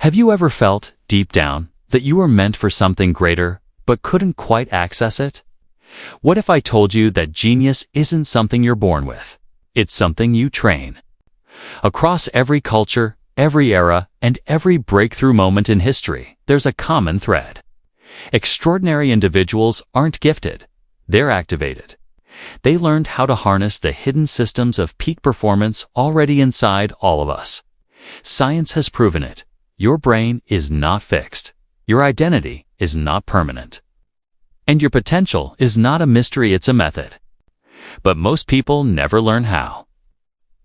Have you ever felt, deep down, that you were meant for something greater, but couldn't quite access it? What if I told you that genius isn't something you're born with? It's something you train. Across every culture, every era, and every breakthrough moment in history, there's a common thread. Extraordinary individuals aren't gifted, they're activated. They learned how to harness the hidden systems of peak performance already inside all of us. Science has proven it. Your brain is not fixed. Your identity is not permanent. And your potential is not a mystery, it's a method. But most people never learn how.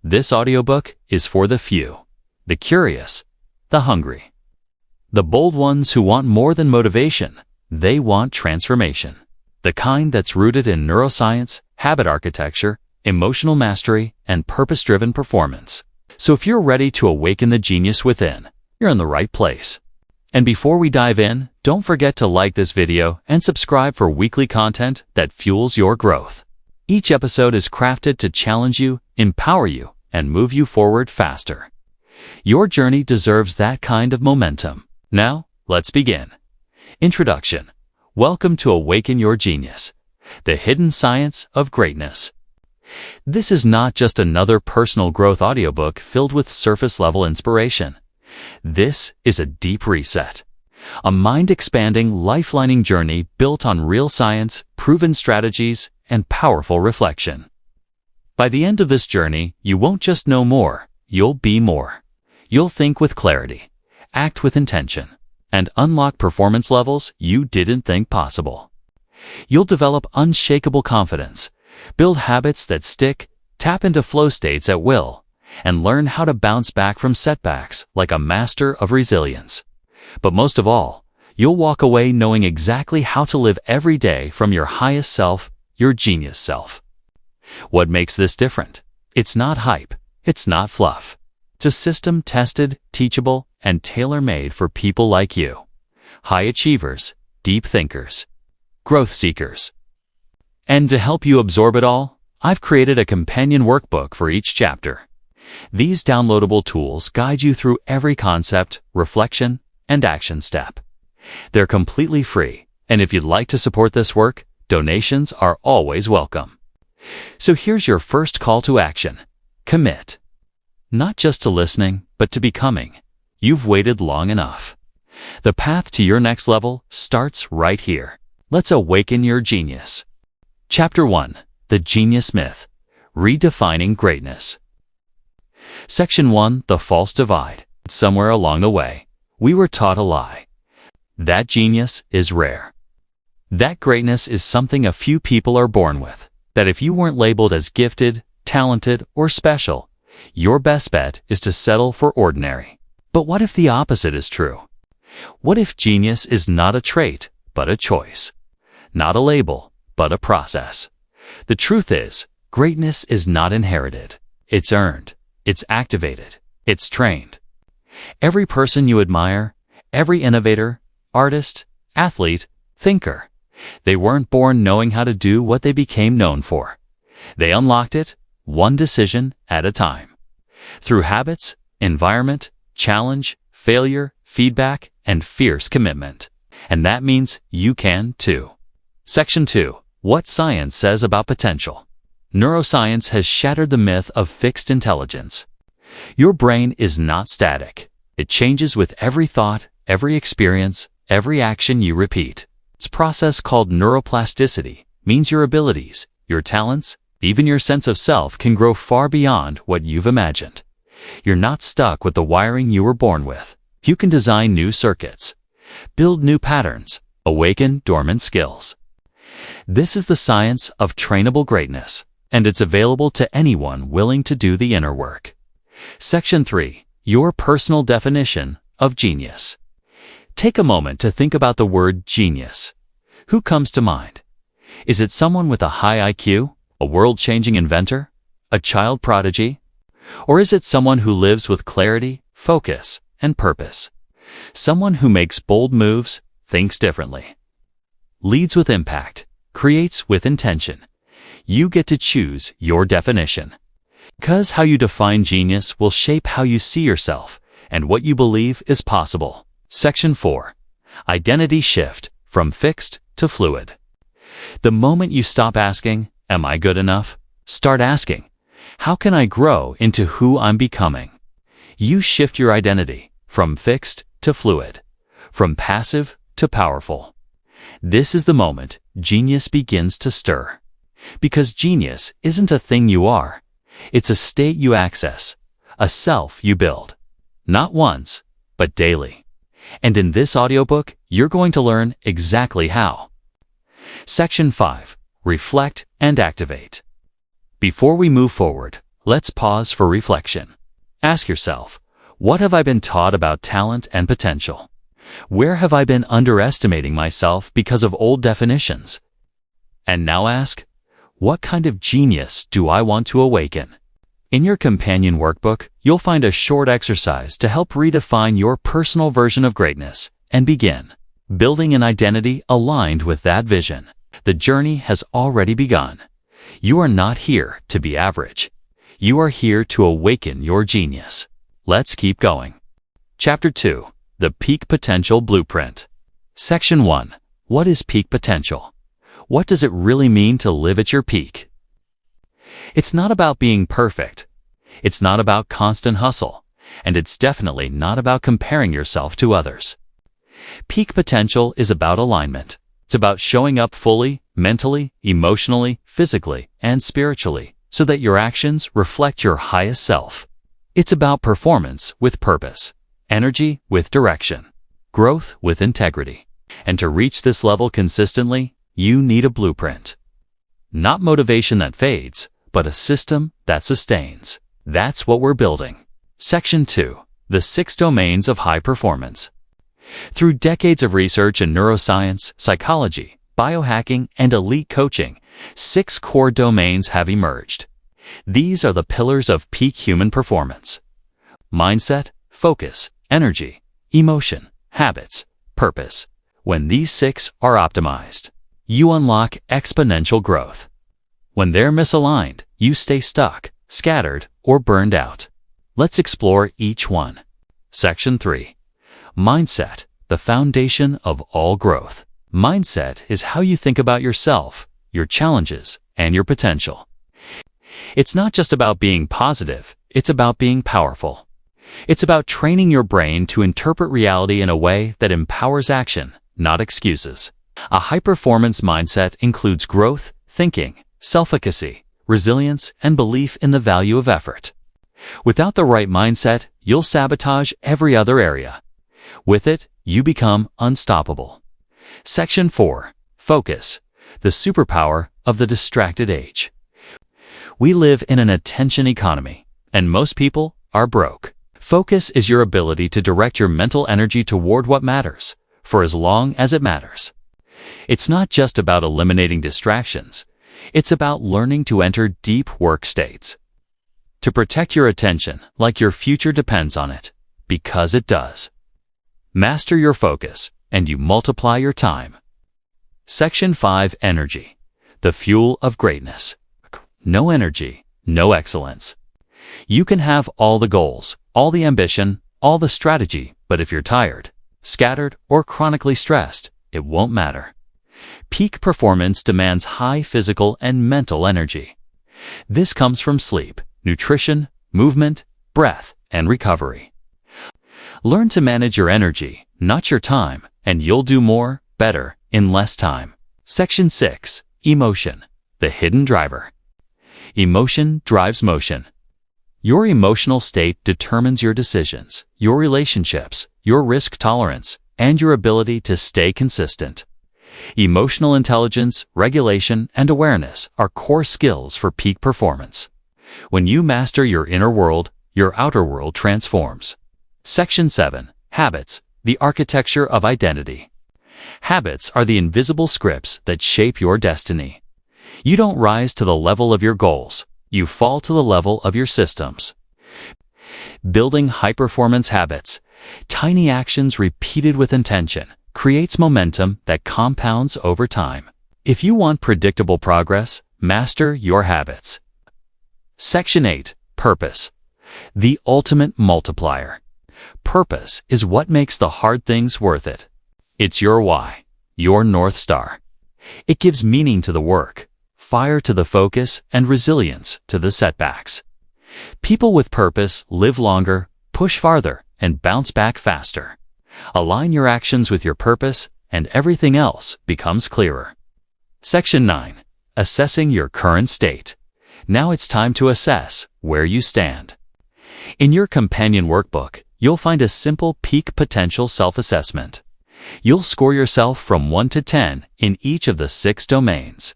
This audiobook is for the few, the curious, the hungry. The bold ones who want more than motivation, they want transformation. The kind that's rooted in neuroscience, habit architecture, emotional mastery, and purpose-driven performance. So if you're ready to awaken the genius within, you're in the right place. And before we dive in, don't forget to like this video and subscribe for weekly content that fuels your growth. Each episode is crafted to challenge you, empower you, and move you forward faster. Your journey deserves that kind of momentum. Now, let's begin. Introduction. Welcome to Awaken Your Genius, the hidden science of greatness. This is not just another personal growth audiobook filled with surface-level inspiration. This is a deep reset, a mind-expanding, life-lining journey built on real science, proven strategies, and powerful reflection. By the end of this journey, you won't just know more, you'll be more. You'll think with clarity, act with intention, and unlock performance levels you didn't think possible. You'll develop unshakable confidence, build habits that stick, tap into flow states at will, and learn how to bounce back from setbacks like a master of resilience. But most of all, you'll walk away knowing exactly how to live every day from your highest self, your genius self. What makes this different? It's not hype. It's not fluff. It's a system tested, teachable, and tailor-made for people like you. High achievers, deep thinkers, growth seekers. And to help you absorb it all, I've created a companion workbook for each chapter. These downloadable tools guide you through every concept, reflection, and action step. They're completely free, and if you'd like to support this work, donations are always welcome. So here's your first call to action. Commit. Not just to listening, but to becoming. You've waited long enough. The path to your next level starts right here. Let's awaken your genius. Chapter 1. The Genius Myth. Redefining Greatness. Section 1. The False Divide. Somewhere along the way, we were taught a lie. That genius is rare. That greatness is something a few people are born with. That if you weren't labeled as gifted, talented, or special, your best bet is to settle for ordinary. But what if the opposite is true? What if genius is not a trait, but a choice? Not a label, but a process. The truth is, greatness is not inherited. It's earned. It's activated. It's trained. Every person you admire, every innovator, artist, athlete, thinker, they weren't born knowing how to do what they became known for. They unlocked it, one decision at a time. Through habits, environment, challenge, failure, feedback, and fierce commitment. And that means you can too. Section 2. What science says about potential. Neuroscience has shattered the myth of fixed intelligence. Your brain is not static. It changes with every thought, every experience, every action you repeat. This process called neuroplasticity means your abilities, your talents, even your sense of self can grow far beyond what you've imagined. You're not stuck with the wiring you were born with. You can design new circuits, build new patterns, awaken dormant skills. This is the science of trainable greatness, and it's available to anyone willing to do the inner work. Section 3. Your personal definition of genius. Take a moment to think about the word genius. Who comes to mind? Is it someone with a high IQ, a world-changing inventor, a child prodigy? Or is it someone who lives with clarity, focus, and purpose? Someone who makes bold moves, thinks differently, leads with impact, creates with intention. You get to choose your definition. Because how you define genius will shape how you see yourself and what you believe is possible. Section 4. Identity shift from fixed to fluid. The moment you stop asking, "Am I good enough?" start asking, "How can I grow into who I'm becoming?" You shift your identity from fixed to fluid, from passive to powerful. This is the moment genius begins to stir. Because genius isn't a thing you are. It's a state you access, a self you build. Not once, but daily. And in this audiobook, you're going to learn exactly how. Section 5. Reflect and activate. Before we move forward, let's pause for reflection. Ask yourself, what have I been taught about talent and potential? Where have I been underestimating myself because of old definitions? And now ask, what kind of genius do I want to awaken? In your companion workbook, you'll find a short exercise to help redefine your personal version of greatness and begin building an identity aligned with that vision. The journey has already begun. You are not here to be average. You are here to awaken your genius. Let's keep going. Chapter 2. The Peak Potential Blueprint. Section 1. What is peak potential? What does it really mean to live at your peak? It's not about being perfect. It's not about constant hustle. And it's definitely not about comparing yourself to others. Peak potential is about alignment. It's about showing up fully, mentally, emotionally, physically, and spiritually, so that your actions reflect your highest self. It's about performance with purpose, energy with direction, growth with integrity. And to reach this level consistently, you need a blueprint. Not motivation that fades, but a system that sustains. That's what we're building. Section 2. The 6 domains of high performance. Through decades of research in neuroscience, psychology, biohacking, and elite coaching, 6 core domains have emerged. These are the pillars of peak human performance: mindset, focus, energy, emotion, habits, purpose. When these 6 are optimized, you unlock exponential growth. When they're misaligned, you stay stuck, scattered, or burned out. Let's explore each one. Section 3. Mindset, the foundation of all growth. Mindset is how you think about yourself, your challenges, and your potential. It's not just about being positive, it's about being powerful. It's about training your brain to interpret reality in a way that empowers action, not excuses. A high-performance mindset includes growth, thinking, self-efficacy, resilience, and belief in the value of effort. Without the right mindset, you'll sabotage every other area. With it, you become unstoppable. Section 4. Focus, the superpower of the distracted age. We live in an attention economy, and most people are broke. Focus is your ability to direct your mental energy toward what matters, for as long as it matters. It's not just about eliminating distractions. It's about learning to enter deep work states. To protect your attention like your future depends on it, because it does. Master your focus, and you multiply your time. Section 5. Energy, the fuel of greatness. No energy, no excellence. You can have all the goals, all the ambition, all the strategy, but if you're tired, scattered, or chronically stressed, it won't matter. Peak performance demands high physical and mental energy. This comes from sleep, nutrition, movement, breath, and recovery. Learn to manage your energy, not your time, and you'll do more, better, in less time. Section 6. Emotion, the hidden driver. Emotion drives motion. Your emotional state determines your decisions, your relationships, your risk tolerance, and your ability to stay consistent. Emotional intelligence, regulation, and awareness are core skills for peak performance. When you master your inner world, your outer world transforms. Section 7. Habits, the architecture of identity. Habits are the invisible scripts that shape your destiny. You don't rise to the level of your goals. You fall to the level of your systems. Building high-performance habits, tiny actions repeated with intention, creates momentum that compounds over time. If you want predictable progress, master your habits. Section 8. Purpose, the ultimate multiplier. Purpose is what makes the hard things worth it. It's your why, your North Star. It gives meaning to the work, fire to the focus, and resilience to the setbacks. People with purpose live longer, push farther, and bounce back faster. Align your actions with your purpose, and everything else becomes clearer. Section 9. Assessing your current state. Now it's time to assess where you stand. In your companion workbook, you'll find a simple peak potential self-assessment. You'll score yourself from 1 to 10 in each of the 6 domains.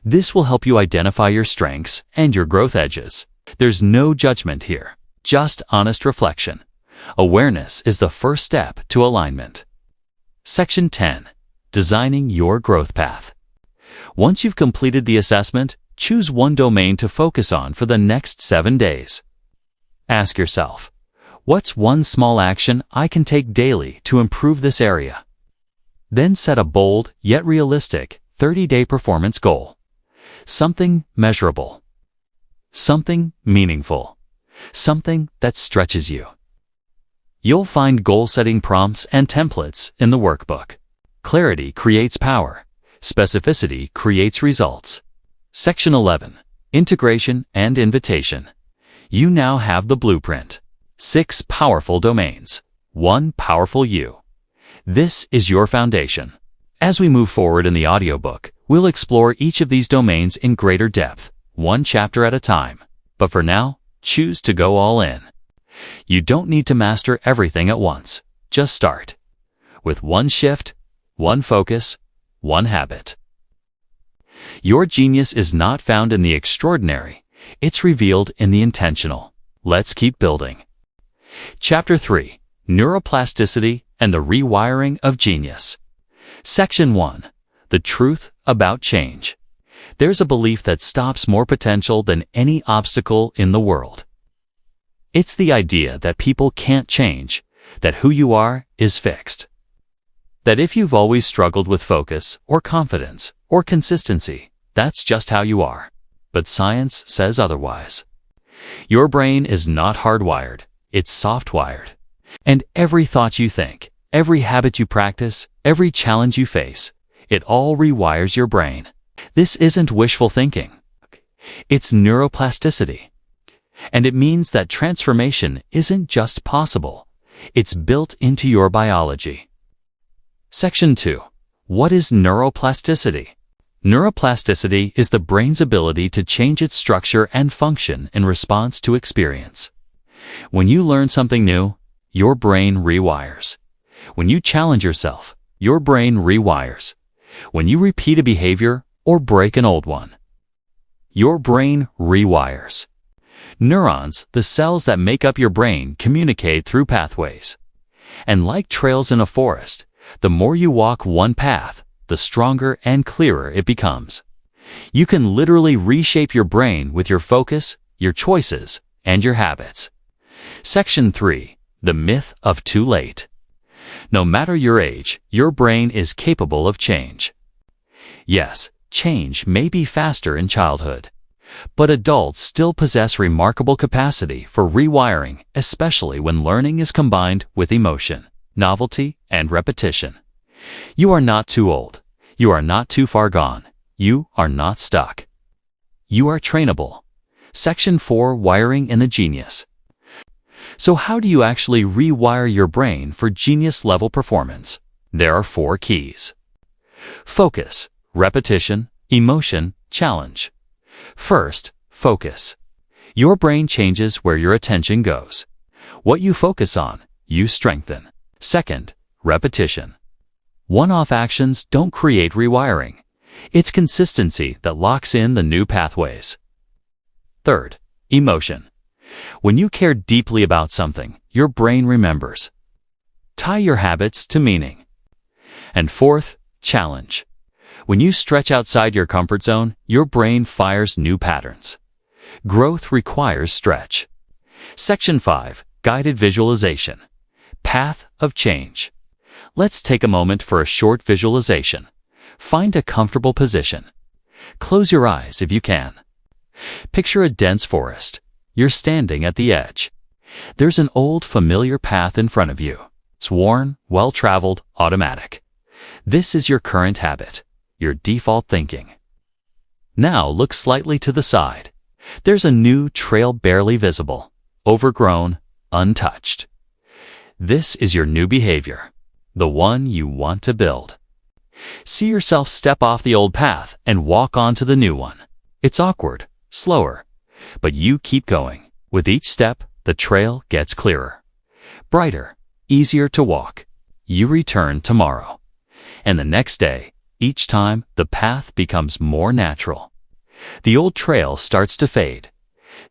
This will help you identify your strengths and your growth edges. There's no judgment here, just honest reflection. Awareness is the first step to alignment. Section 10. Designing your growth path. Once you've completed the assessment, choose one domain to focus on for the next 7 days. Ask yourself, what's one small action I can take daily to improve this area? Then set a bold yet realistic 30-day performance goal. Something measurable. Something meaningful. Something that stretches you. You'll find goal-setting prompts and templates in the workbook. Clarity creates power. Specificity creates results. Section 11. Integration and invitation. You now have the blueprint. 6 powerful domains. 1 powerful you. This is your foundation. As we move forward in the audiobook, we'll explore each of these domains in greater depth, 1 chapter at a time. But for now, choose to go all in. You don't need to master everything at once. Just start. With 1 shift, 1 focus, 1 habit. Your genius is not found in the extraordinary. It's revealed in the intentional. Let's keep building. Chapter 3. Neuroplasticity and the Rewiring of Genius. Section 1. The Truth About Change. There's a belief that stops more potential than any obstacle in the world. It's the idea that people can't change, that who you are is fixed. That if you've always struggled with focus or confidence or consistency, that's just how you are. But science says otherwise. Your brain is not hardwired, it's soft-wired. And every thought you think, every habit you practice, every challenge you face, it all rewires your brain. This isn't wishful thinking. It's neuroplasticity. And it means that transformation isn't just possible, it's built into your biology. Section 2. What is neuroplasticity? Neuroplasticity is the brain's ability to change its structure and function in response to experience. When you learn something new, your brain rewires. When you challenge yourself, your brain rewires. When you repeat a behavior or break an old one, your brain rewires. Neurons, the cells that make up your brain, communicate through pathways. And like trails in a forest, the more you walk one path, the stronger and clearer it becomes. You can literally reshape your brain with your focus, your choices, and your habits. Section 3. The Myth of Too Late. No matter your age, your brain is capable of change. Yes, change may be faster in childhood, but adults still possess remarkable capacity for rewiring, especially when learning is combined with emotion, novelty, and repetition. You are not too old. You are not too far gone. You are not stuck. You are trainable. Section 4. Wiring in the Genius. So how do you actually rewire your brain for genius-level performance? There are 4 keys. Focus, repetition, emotion, challenge. First, focus. Your brain changes where your attention goes. What you focus on, you strengthen. Second, repetition. One-off actions don't create rewiring. It's consistency that locks in the new pathways. Third, emotion. When you care deeply about something, your brain remembers. Tie your habits to meaning. And fourth, challenge. When you stretch outside your comfort zone, your brain fires new patterns. Growth requires stretch. Section 5. Guided Visualization. Path of Change. Let's take a moment for a short visualization. Find a comfortable position. Close your eyes if you can. Picture a dense forest. You're standing at the edge. There's an old, familiar path in front of you. It's worn, well-traveled, automatic. This is your current habit, your default thinking. Now look slightly to the side. There's a new trail barely visible, overgrown, untouched. This is your new behavior, the one you want to build. See yourself step off the old path and walk onto the new one. It's awkward, slower, but you keep going. With each step, the trail gets clearer, brighter, easier to walk. You return tomorrow. And the next day, each time, the path becomes more natural. The old trail starts to fade.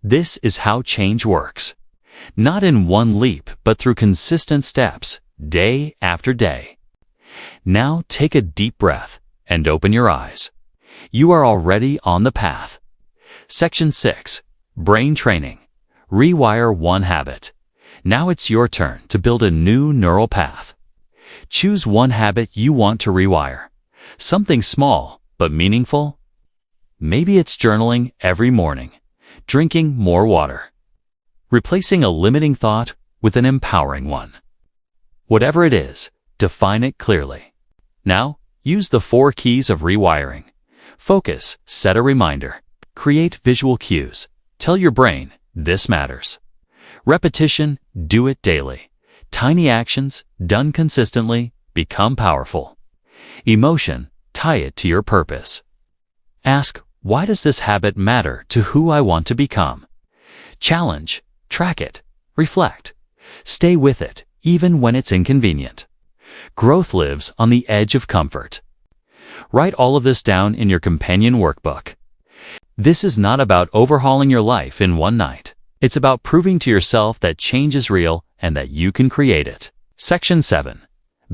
This is how change works. Not in one leap, but through consistent steps, day after day. Now take a deep breath and open your eyes. You are already on the path. Section 6. Brain Training. Rewire one habit. Now it's your turn to build a new neural path. Choose one habit you want to rewire. Something small, but meaningful. Maybe it's journaling every morning, drinking more water, replacing a limiting thought with an empowering one. Whatever it is, define it clearly. Now, use the 4 keys of rewiring. Focus, set a reminder. Create visual cues. Tell your brain, this matters. Repetition, do it daily. Tiny actions, done consistently, become powerful. Emotion, tie it to your purpose. Ask, why does this habit matter to who I want to become? Challenge, track it, reflect. Stay with it, even when it's inconvenient. Growth lives on the edge of comfort. Write all of this down in your companion workbook. This is not about overhauling your life in one night. It's about proving to yourself that change is real and that you can create it. Section 7.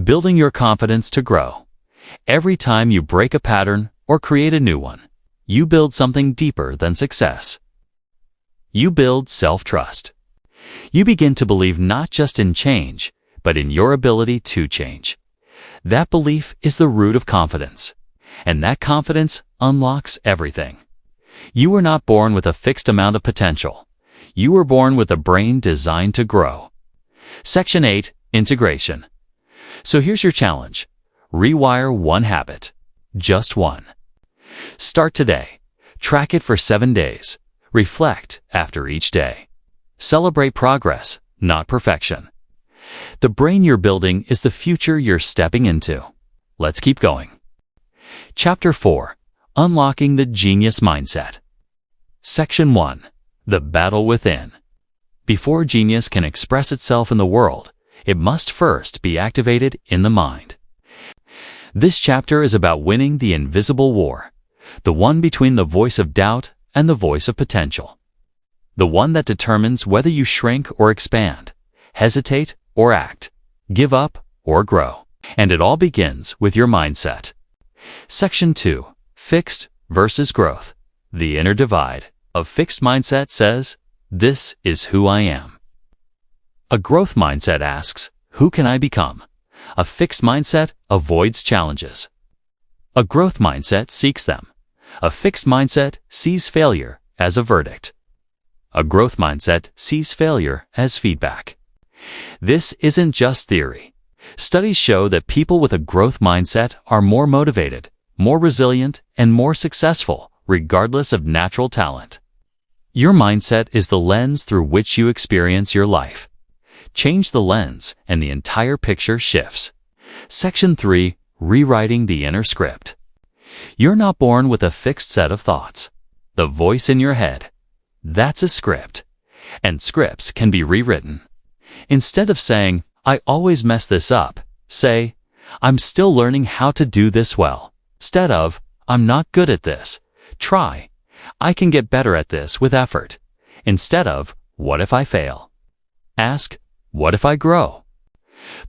Building your confidence to grow. Every time you break a pattern or create a new one, you build something deeper than success. You build self-trust. You begin to believe not just in change, but in your ability to change. That belief is the root of confidence, and that confidence unlocks everything. You were not born with a fixed amount of potential. You were born with a brain designed to grow. Section 8. Integration. So here's your challenge. Rewire one habit. Just one. Start today. Track it for 7 days. Reflect after each day. Celebrate progress, not perfection. The brain you're building is the future you're stepping into. Let's keep going. Chapter 4. Unlocking the Genius Mindset. Section 1. The Battle Within. Before genius can express itself in the world, it must first be activated in the mind. This chapter is about winning the invisible war, the one between the voice of doubt and the voice of potential. The one that determines whether you shrink or expand, hesitate or act, give up or grow. And it all begins with your mindset. Section 2. Fixed versus growth. The inner divide. A fixed mindset says, this is who I am. A growth mindset asks, who can I become? A fixed mindset avoids challenges. A growth mindset seeks them. A fixed mindset sees failure as a verdict. A growth mindset sees failure as feedback. This isn't just theory. Studies show that people with a growth mindset are more motivated, more resilient, and more successful, regardless of natural talent. Your mindset is the lens through which you experience your life. Change the lens, and the entire picture shifts. Section 3. Rewriting the inner script. You're not born with a fixed set of thoughts. The voice in your head. That's a script. And scripts can be rewritten. Instead of saying, I always mess this up, say, I'm still learning how to do this well. Instead of, I'm not good at this, try, I can get better at this with effort. Instead of, what if I fail? Ask, what if I grow?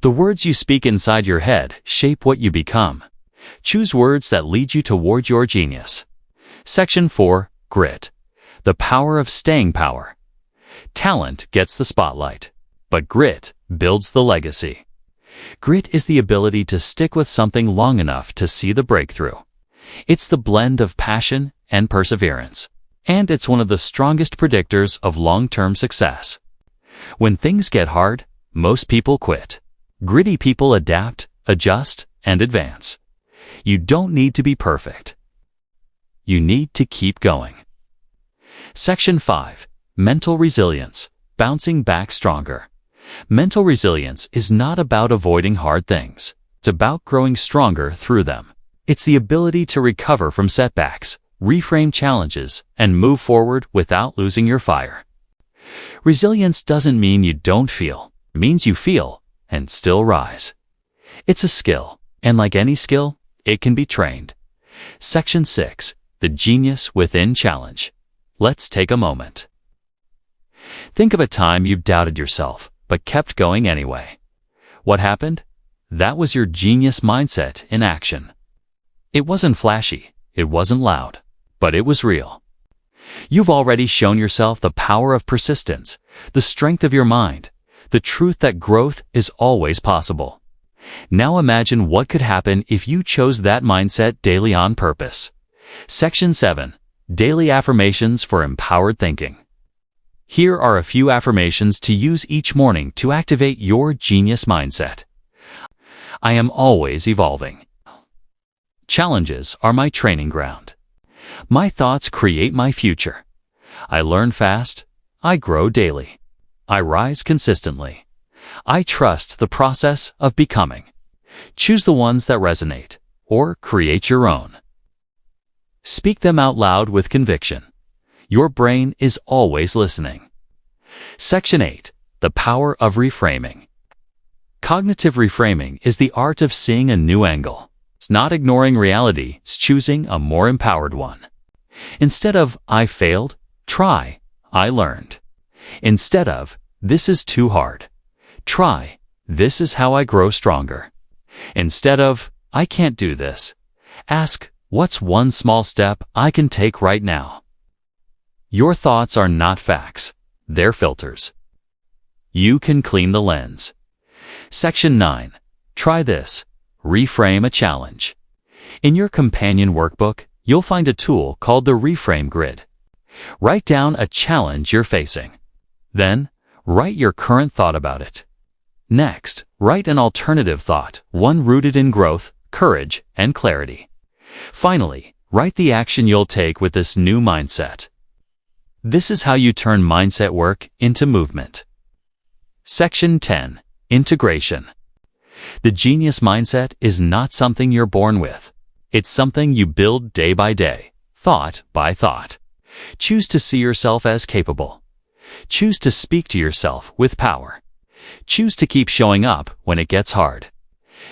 The words you speak inside your head shape what you become. Choose words that lead you toward your genius. Section 4. Grit. The power of staying power. Talent gets the spotlight, but grit builds the legacy. Grit is the ability to stick with something long enough to see the breakthrough. It's the blend of passion and perseverance, and it's one of the strongest predictors of long-term success. When things get hard, most people quit. Gritty people adapt, adjust, and advance. You don't need to be perfect. You need to keep going. Section 5. Mental resilience. Bouncing back stronger. Mental resilience is not about avoiding hard things. It's about growing stronger through them. It's the ability to recover from setbacks, reframe challenges, and move forward without losing your fire. Resilience doesn't mean you don't feel. It means you feel and still rise. It's a skill, and like any skill, it can be trained. Section 6. The Genius Within Challenge. Let's take a moment. Think of a time you doubted yourself, but kept going anyway. What happened? That was your genius mindset in action. It wasn't flashy, it wasn't loud, but it was real. You've already shown yourself the power of persistence, the strength of your mind, the truth that growth is always possible. Now imagine what could happen if you chose that mindset daily on purpose. Section 7. Daily Affirmations for Empowered Thinking. Here are a few affirmations to use each morning to activate your genius mindset. I am always evolving. Challenges are my training ground. My thoughts create my future. I learn fast. I grow daily. I rise consistently. I trust the process of becoming. Choose the ones that resonate, or create your own. Speak them out loud with conviction. Your brain is always listening. Section 8. The Power of Reframing. Cognitive reframing is the art of seeing a new angle. It's not ignoring reality, it's choosing a more empowered one. Instead of, I failed, try, I learned. Instead of, this is too hard, try, this is how I grow stronger. Instead of, I can't do this, ask, what's one small step I can take right now? Your thoughts are not facts, they're filters. You can clean the lens. Section 9. Try this. Reframe a challenge. In your companion workbook, you'll find a tool called the Reframe Grid. Write down a challenge you're facing. Then, write your current thought about it. Next, write an alternative thought, one rooted in growth, courage, and clarity. Finally, write the action you'll take with this new mindset. This is how you turn mindset work into movement. Section 10. Integration. The genius mindset is not something you're born with. It's something you build day by day, thought by thought. Choose to see yourself as capable. Choose to speak to yourself with power. Choose to keep showing up when it gets hard.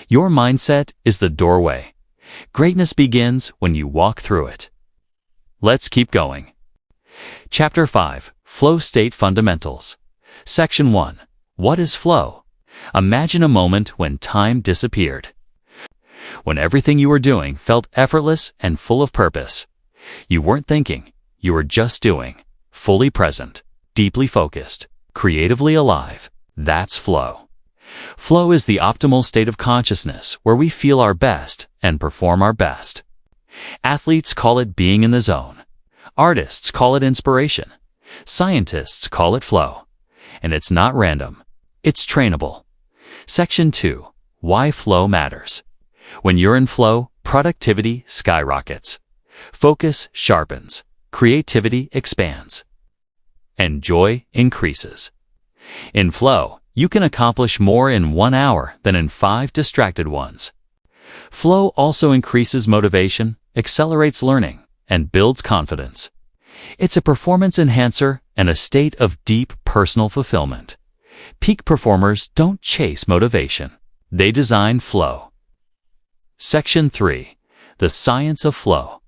Your mindset is the doorway. Greatness begins when you walk through it. Let's keep going. Chapter 5. Flow State Fundamentals. Section 1. What is flow? Imagine a moment when time disappeared. When everything you were doing felt effortless and full of purpose. You weren't thinking, you were just doing. Fully present, deeply focused, creatively alive. That's flow. Flow is the optimal state of consciousness where we feel our best and perform our best. Athletes call it being in the zone. Artists call it inspiration. Scientists call it flow. And it's not random. It's trainable. Section 2. Why flow matters. When you're in flow, productivity skyrockets. Focus sharpens. Creativity expands. And joy increases. In flow, you can accomplish more in 1 hour than in 5 distracted ones. Flow also increases motivation, accelerates learning, and builds confidence. It's a performance enhancer and a state of deep personal fulfillment. Peak performers don't chase motivation. They design flow. Section 3. The Science of Flow.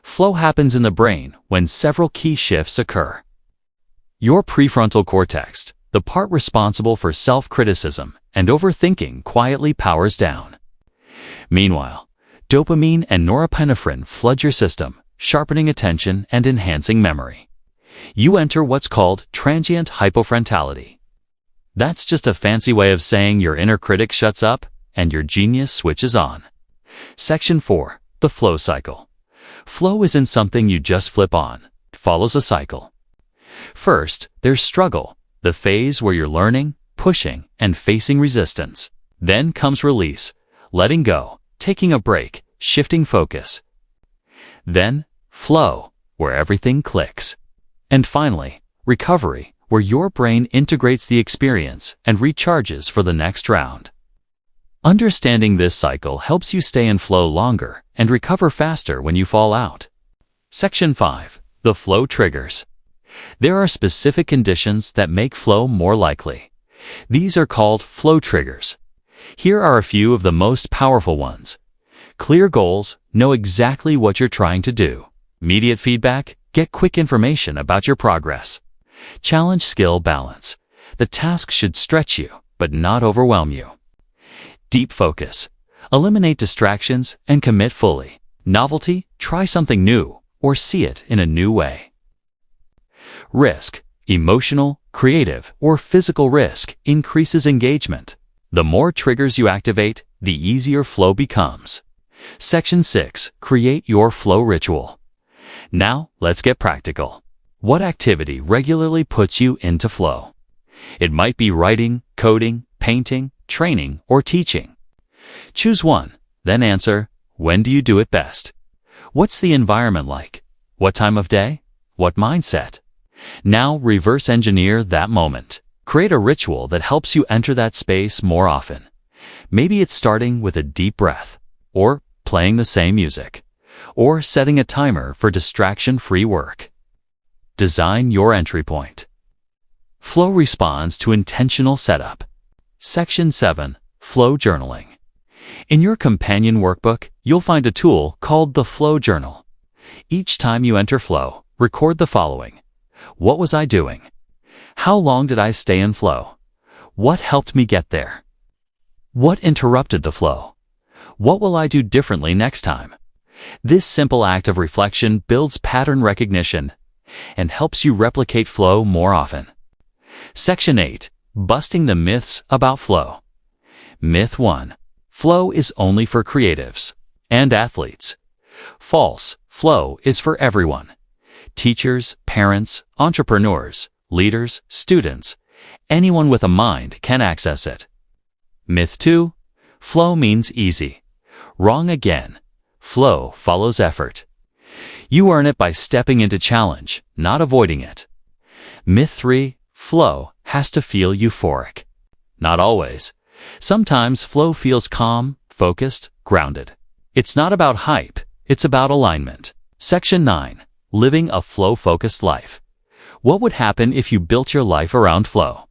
Flow happens in the brain when several key shifts occur. Your prefrontal cortex, the part responsible for self-criticism and overthinking, quietly powers down. Meanwhile, dopamine and norepinephrine flood your system, sharpening attention and enhancing memory. You enter what's called transient hypofrontality. That's just a fancy way of saying your inner critic shuts up and your genius switches on. Section 4. The Flow Cycle. Flow isn't something you just flip on. It follows a cycle. First, there's struggle, the phase where you're learning, pushing, and facing resistance. Then comes release, letting go, taking a break, shifting focus. Then, flow, where everything clicks. And finally, recovery, where your brain integrates the experience and recharges for the next round. Understanding this cycle helps you stay in flow longer and recover faster when you fall out. Section 5. The flow triggers. There are specific conditions that make flow more likely. These are called flow triggers. Here are a few of the most powerful ones. Clear goals, know exactly what you're trying to do. Immediate feedback, get quick information about your progress. Challenge skill balance. The task should stretch you, but not overwhelm you. Deep focus. Eliminate distractions and commit fully. Novelty, try something new or see it in a new way. Risk. Emotional, creative, or physical risk increases engagement. The more triggers you activate, the easier flow becomes. Section 6. Create your flow ritual. Now, let's get practical. What activity regularly puts you into flow? It might be writing, coding, painting, training, or teaching. Choose one, then answer, when do you do it best? What's the environment like? What time of day? What mindset? Now reverse engineer that moment. Create a ritual that helps you enter that space more often. Maybe it's starting with a deep breath, or playing the same music, or setting a timer for distraction-free work. Design your entry point. Flow responds to intentional setup. Section 7. Flow journaling. In your companion workbook, you'll find a tool called the Flow Journal. Each time you enter flow, record the following. What was I doing? How long did I stay in flow? What helped me get there? What interrupted the flow? What will I do differently next time? This simple act of reflection builds pattern recognition and helps you replicate flow more often. Section 8. Busting the myths about flow. Myth 1. Flow is only for creatives and athletes. False. Flow is for everyone. Teachers, parents, entrepreneurs, leaders, students, anyone with a mind can access it. Myth 2. Flow means easy. Wrong again. Flow follows effort. You earn it by stepping into challenge, not avoiding it. Myth 3. Flow has to feel euphoric. Not always. Sometimes flow feels calm, focused, grounded. It's not about hype, it's about alignment. Section 9. Living a flow-focused life. What would happen if you built your life around flow?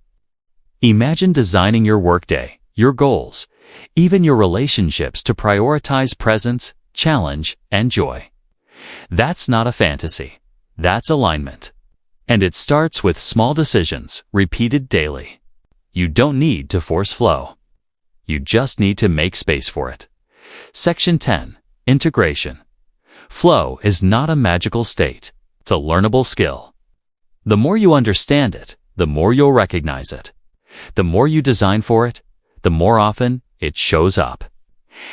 Imagine designing your workday, your goals, even your relationships to prioritize presence, challenge, and joy. That's not a fantasy. That's alignment. And it starts with small decisions, repeated daily. You don't need to force flow. You just need to make space for it. Section 10. Integration. Flow is not a magical state. It's a learnable skill. The more you understand it, the more you'll recognize it. The more you design for it, the more often it shows up.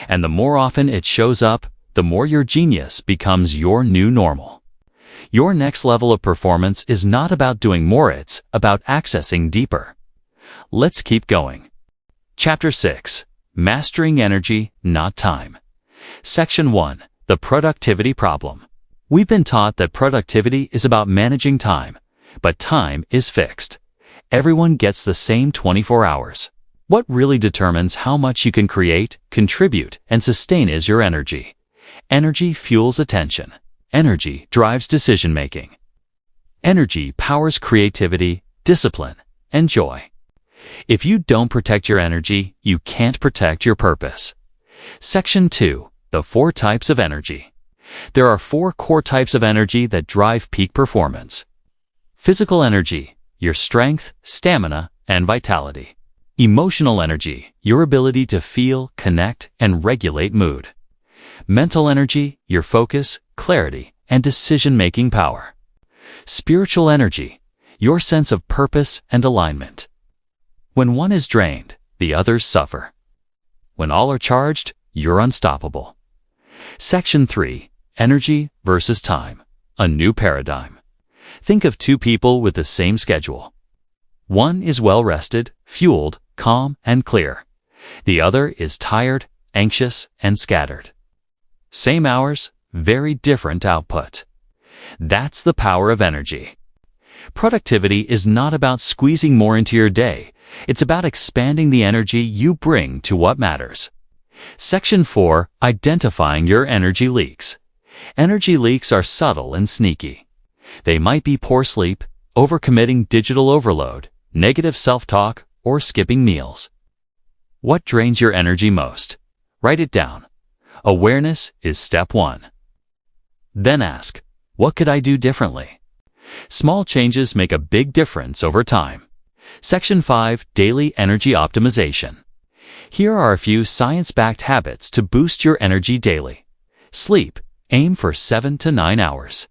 And the more often it shows up, the more your genius becomes your new normal. Your next level of performance is not about doing more, it's about accessing deeper. Let's keep going. Chapter 6. Mastering energy, not time. Section 1. The productivity problem. We've been taught that productivity is about managing time, but time is fixed. Everyone gets the same 24 hours. What really determines how much you can create, contribute, and sustain is your energy. Energy fuels attention. Energy drives decision-making. Energy powers creativity, discipline, and joy. If you don't protect your energy, you can't protect your purpose. Section 2. The 4 types of energy. There are 4 core types of energy that drive peak performance. Physical energy, your strength, stamina, and vitality. Emotional energy, your ability to feel, connect, and regulate mood. Mental energy, your focus, clarity, and decision-making power. Spiritual energy, your sense of purpose and alignment. When one is drained, the others suffer. When all are charged, you're unstoppable. Section 3. Energy versus time. A new paradigm. Think of 2 people with the same schedule. One is well-rested, fueled, calm, and clear. The other is tired, anxious, and scattered. Same hours, very different output. That's the power of energy. Productivity is not about squeezing more into your day. It's about expanding the energy you bring to what matters. Section 4. Identifying your energy leaks. Energy leaks are subtle and sneaky. They might be poor sleep, overcommitting, digital overload, negative self-talk, or skipping meals. What drains your energy most? Write it down. Awareness is step 1. Then ask, what could I do differently? Small changes make a big difference over time. Section 5. Daily Energy Optimization. Here are a few science-backed habits to boost your energy daily. Sleep. Aim for 7 to 9 hours.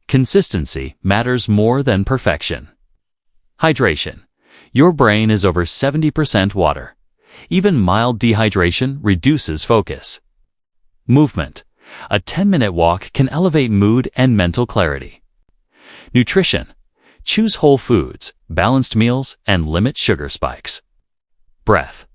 Consistency matters more than perfection. Hydration. Your brain is over 70% water. Even mild dehydration reduces focus. Movement. A 10-minute walk can elevate mood and mental clarity. Nutrition. Choose whole foods, balanced meals, and limit sugar spikes. Breath.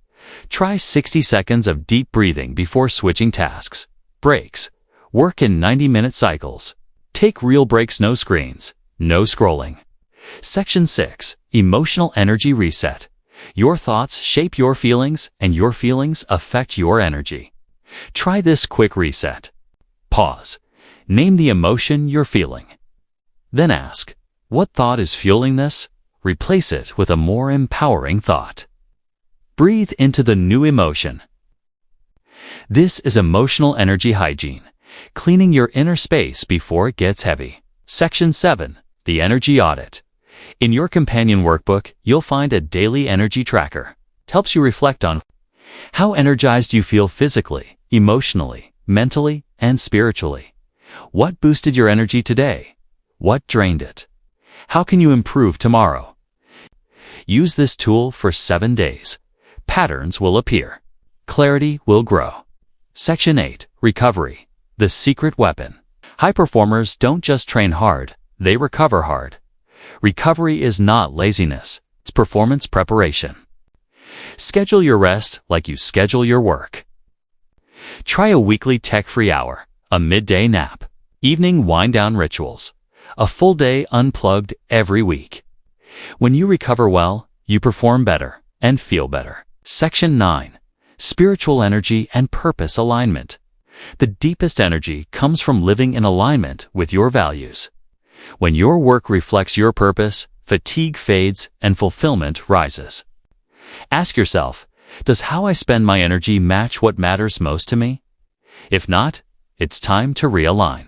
Try 60 seconds of deep breathing before switching tasks. Breaks. Work in 90-minute cycles. Take real breaks, no screens, no scrolling. Section 6. Emotional Energy Reset. Your thoughts shape your feelings, and your feelings affect your energy. Try this quick reset. Pause. Name the emotion you're feeling. Then ask, what thought is fueling this? Replace it with a more empowering thought. Breathe into the new emotion. This is emotional energy hygiene, cleaning your inner space before it gets heavy. Section 7. The Energy Audit. In your companion workbook, you'll find a daily energy tracker. It helps you reflect on how energized you feel physically, emotionally, mentally, and spiritually. What boosted your energy today? What drained it? How can you improve tomorrow? Use this tool for 7 days. Patterns will appear. Clarity will grow. Section 8. Recovery. The secret weapon. High performers don't just train hard, they recover hard. Recovery is not laziness, it's performance preparation. Schedule your rest like you schedule your work. Try a weekly tech-free hour, a midday nap, evening wind-down rituals, a full day unplugged every week. When you recover well, you perform better and feel better. Section 9. Spiritual Energy and Purpose Alignment. The deepest energy comes from living in alignment with your values. When your work reflects your purpose, fatigue fades and fulfillment rises. Ask yourself, does how I spend my energy match what matters most to me? If not, it's time to realign.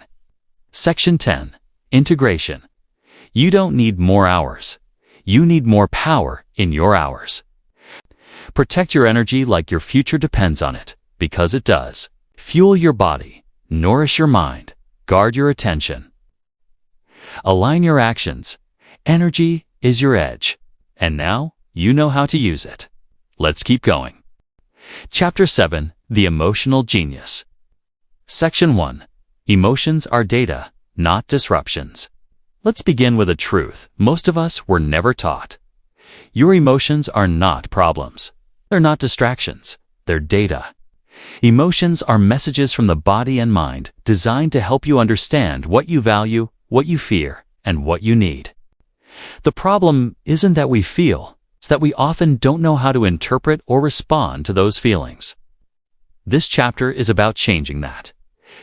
Section 10. Integration. You don't need more hours. You need more power in your hours. Protect your energy like your future depends on it, because it does. Fuel your body, nourish your mind, guard your attention. Align your actions. Energy is your edge. And now, you know how to use it. Let's keep going. Chapter 7. The Emotional Genius. Section 1. Emotions are data, not disruptions. Let's begin with a truth most of us were never taught. Your emotions are not problems. They're not distractions. They're data. Emotions are messages from the body and mind designed to help you understand what you value, what you fear, and what you need. The problem isn't that we feel, it's that we often don't know how to interpret or respond to those feelings. This chapter is about changing that.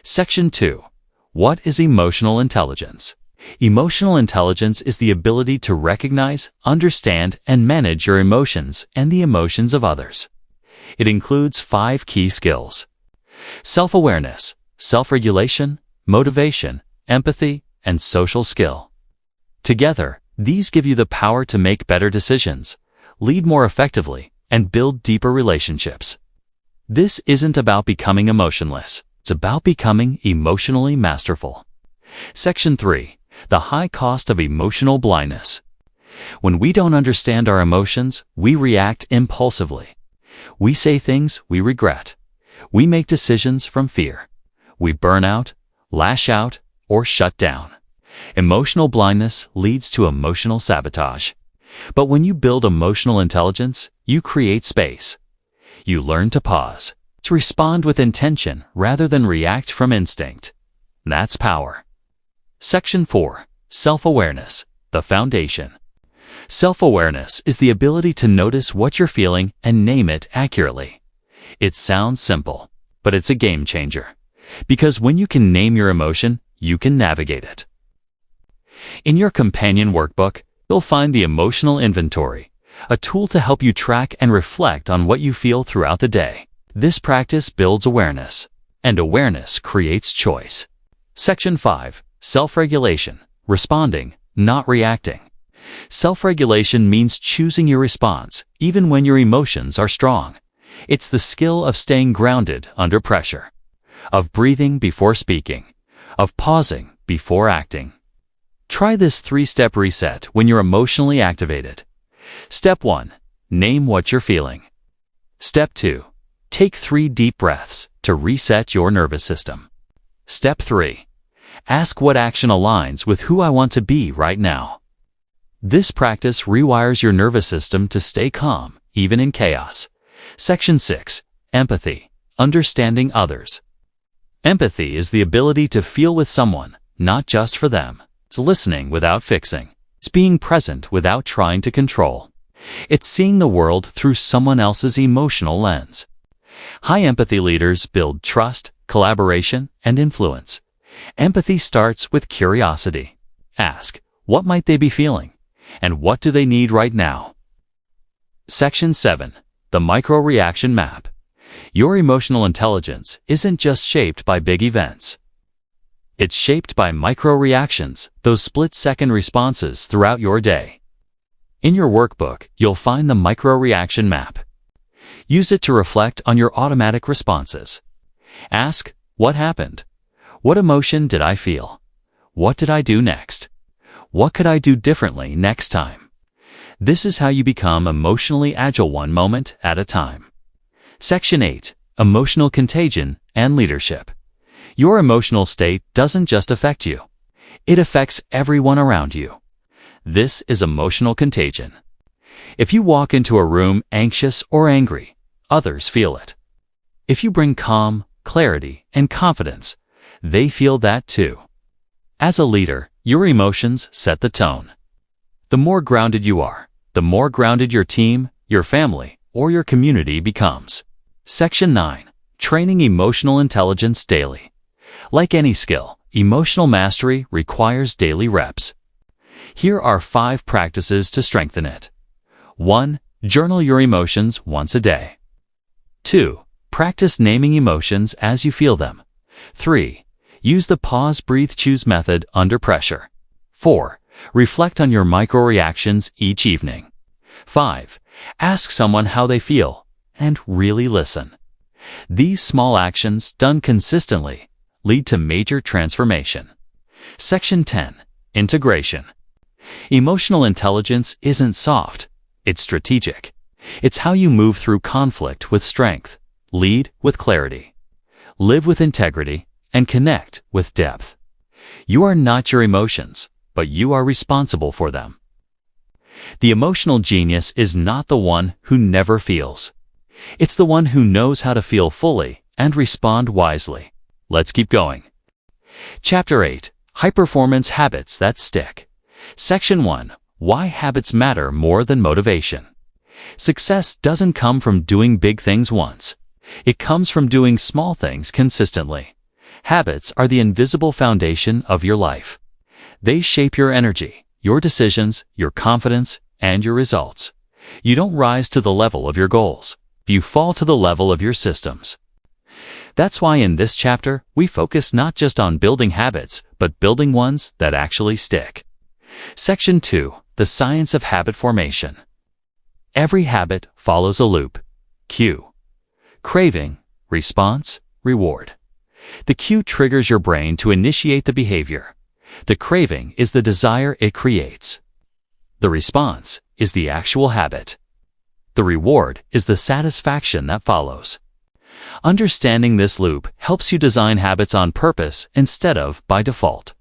Section 2. What is emotional intelligence? Emotional intelligence is the ability to recognize, understand, and manage your emotions and the emotions of others. It includes 5 key skills: self-awareness, self-regulation, motivation, empathy, and social skill. Together, these give you the power to make better decisions, lead more effectively, and build deeper relationships. This isn't about becoming emotionless. It's about becoming emotionally masterful. Section 3. The high cost of emotional blindness. When we don't understand our emotions, we react impulsively. We say things we regret. We make decisions from fear. We burn out, lash out, or shut down. Emotional blindness leads to emotional sabotage. But when you build emotional intelligence, you create space. You learn to pause, to respond with intention rather than react from instinct. That's power. Section 4. Self-awareness, the foundation. Self-awareness is the ability to notice what you're feeling and name it accurately. It sounds simple, but it's a game changer. Because when you can name your emotion, you can navigate it. In your companion workbook, you'll find the Emotional Inventory, a tool to help you track and reflect on what you feel throughout the day. This practice builds awareness, and awareness creates choice. Section 5. Self-regulation, responding, not reacting. Self-regulation means choosing your response, even when your emotions are strong. It's the skill of staying grounded under pressure, of breathing before speaking, of pausing before acting. Try this 3-step reset when you're emotionally activated. Step 1. Name what you're feeling. Step 2. Take 3 deep breaths to reset your nervous system. Step 3. Ask what action aligns with who I want to be right now. This practice rewires your nervous system to stay calm, even in chaos. Section 6. Empathy, understanding others. Empathy is the ability to feel with someone, not just for them. It's listening without fixing. It's being present without trying to control. It's seeing the world through someone else's emotional lens. High empathy leaders build trust, collaboration, and influence. Empathy starts with curiosity. Ask, what might they be feeling? And what do they need right now? Section 7. The Micro-Reaction Map. Your emotional intelligence isn't just shaped by big events. It's shaped by micro-reactions, those split-second responses throughout your day. In your workbook, you'll find the Micro-Reaction Map. Use it to reflect on your automatic responses. Ask, what happened? What emotion did I feel? What did I do next? What could I do differently next time? This is how you become emotionally agile one moment at a time. Section 8. Emotional Contagion and Leadership. Your emotional state doesn't just affect you. It affects everyone around you. This is emotional contagion. If you walk into a room anxious or angry, others feel it. If you bring calm, clarity, and confidence, they feel that too. As a leader, your emotions set the tone. The more grounded you are, the more grounded your team, your family, or your community becomes. Section 9. Training emotional intelligence daily. Like any skill, emotional mastery requires daily reps. Here are 5 practices to strengthen it. 1. Journal your emotions once a day. 2. Practice naming emotions as you feel them. 3. Use the pause, breathe, choose method under pressure. 4. Reflect on your micro-reactions each evening. 5. Ask someone how they feel, and really listen. These small actions, done consistently, lead to major transformation. Section 10. Integration. Emotional intelligence isn't soft, it's strategic. It's how you move through conflict with strength, lead with clarity, live with integrity, and connect with depth. You are not your emotions, but you are responsible for them. The emotional genius is not the one who never feels. It's the one who knows how to feel fully and respond wisely. Let's keep going. Chapter 8. High-Performance Habits That Stick. Section 1. Why habits matter more than motivation. Success doesn't come from doing big things once. It comes from doing small things consistently. Habits are the invisible foundation of your life. They shape your energy, your decisions, your confidence, and your results. You don't rise to the level of your goals. You fall to the level of your systems. That's why in this chapter, we focus not just on building habits, but building ones that actually stick. Section 2. The Science of Habit Formation. Every habit follows a loop. Cue. Craving, response, reward. The cue triggers your brain to initiate the behavior. The craving is the desire it creates. The response is the actual habit. The reward is the satisfaction that follows. Understanding this loop helps you design habits on purpose instead of by default.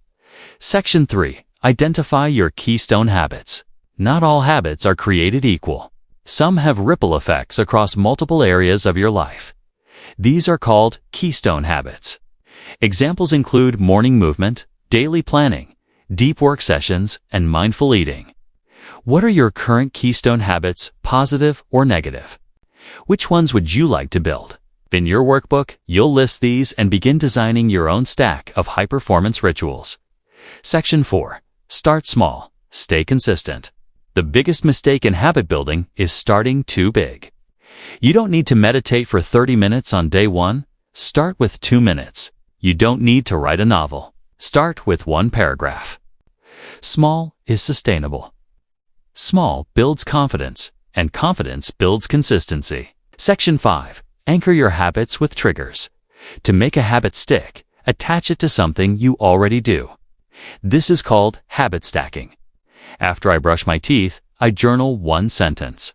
Section 3. Identify your keystone habits. Not all habits are created equal. Some have ripple effects across multiple areas of your life. These are called keystone habits. Examples include morning movement, daily planning, deep work sessions, and mindful eating. What are your current keystone habits, positive or negative? Which ones would you like to build? In your workbook, you'll list these and begin designing your own stack of high-performance rituals. Section 4. Start small. Stay consistent. The biggest mistake in habit building is starting too big. You don't need to meditate for 30 minutes on day 1. Start with 2 minutes. You don't need to write a novel. Start with 1 paragraph. Small is sustainable. Small builds confidence, and confidence builds consistency. Section 5. Anchor your habits with triggers. To make a habit stick, attach it to something you already do. This is called habit stacking. After I brush my teeth, I journal 1 sentence.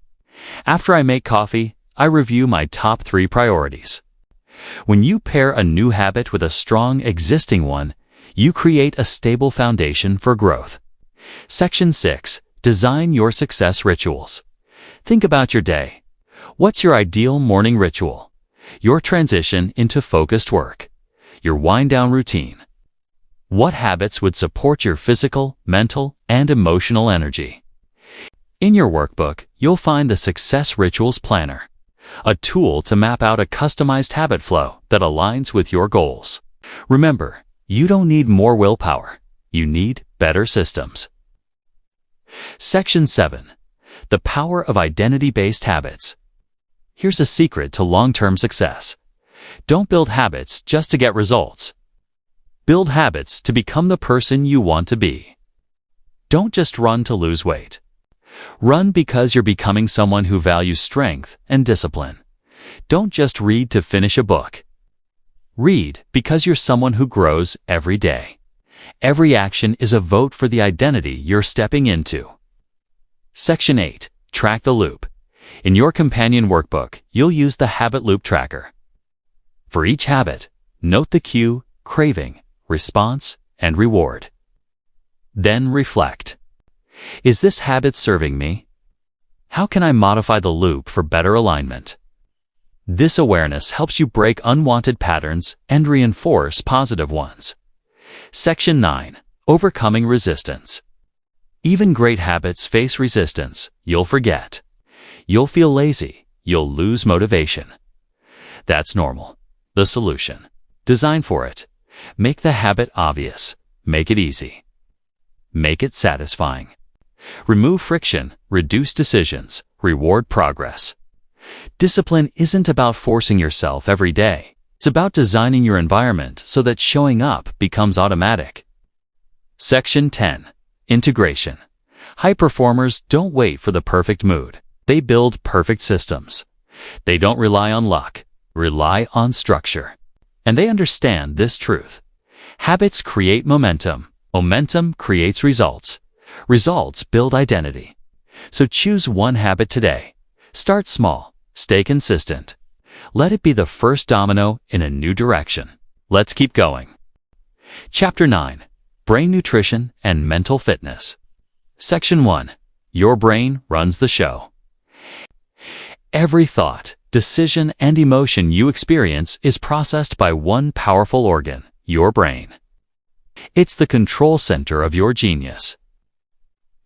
After I make coffee, I review my top 3 priorities. When you pair a new habit with a strong existing one, you create a stable foundation for growth. Section 6. Design your success rituals. Think about your day. What's your ideal morning ritual? Your transition into focused work. Your wind-down routine. What habits would support your physical, mental, and emotional energy? In your workbook, you'll find the Success Rituals Planner, a tool to map out a customized habit flow that aligns with your goals. Remember, you don't need more willpower. You need better systems. Section 7. The Power of Identity-Based Habits. Here's a secret to long-term success. Don't build habits just to get results. Build habits to become the person you want to be. Don't just run to lose weight. Run because you're becoming someone who values strength and discipline. Don't just read to finish a book. Read because you're someone who grows every day. Every action is a vote for the identity you're stepping into. Section 8. Track the loop. In your companion workbook, you'll use the Habit Loop Tracker. For each habit, note the cue, craving, response, and reward. Then reflect. Is this habit serving me? How can I modify the loop for better alignment? This awareness helps you break unwanted patterns and reinforce positive ones. Section 9. Overcoming resistance. Even great habits face resistance. You'll forget. You'll feel lazy. You'll lose motivation. That's normal. The solution. Design for it. Make the habit obvious. Make it easy. Make it satisfying. Remove friction, reduce decisions, reward progress. Discipline isn't about forcing yourself every day. It's about designing your environment so that showing up becomes automatic. Section 10. Integration. High performers don't wait for the perfect mood. They build perfect systems. They don't rely on luck, rely on structure. And they understand this truth. Habits create momentum. Momentum creates results. Results build identity. So choose 1 habit today. Start small. Stay consistent. Let it be the first domino in a new direction. Let's keep going. Chapter 9. Brain Nutrition and Mental Fitness. Section 1. Your brain runs the show. Every thought, decision, and emotion you experience is processed by one powerful organ, your brain. It's the control center of your genius.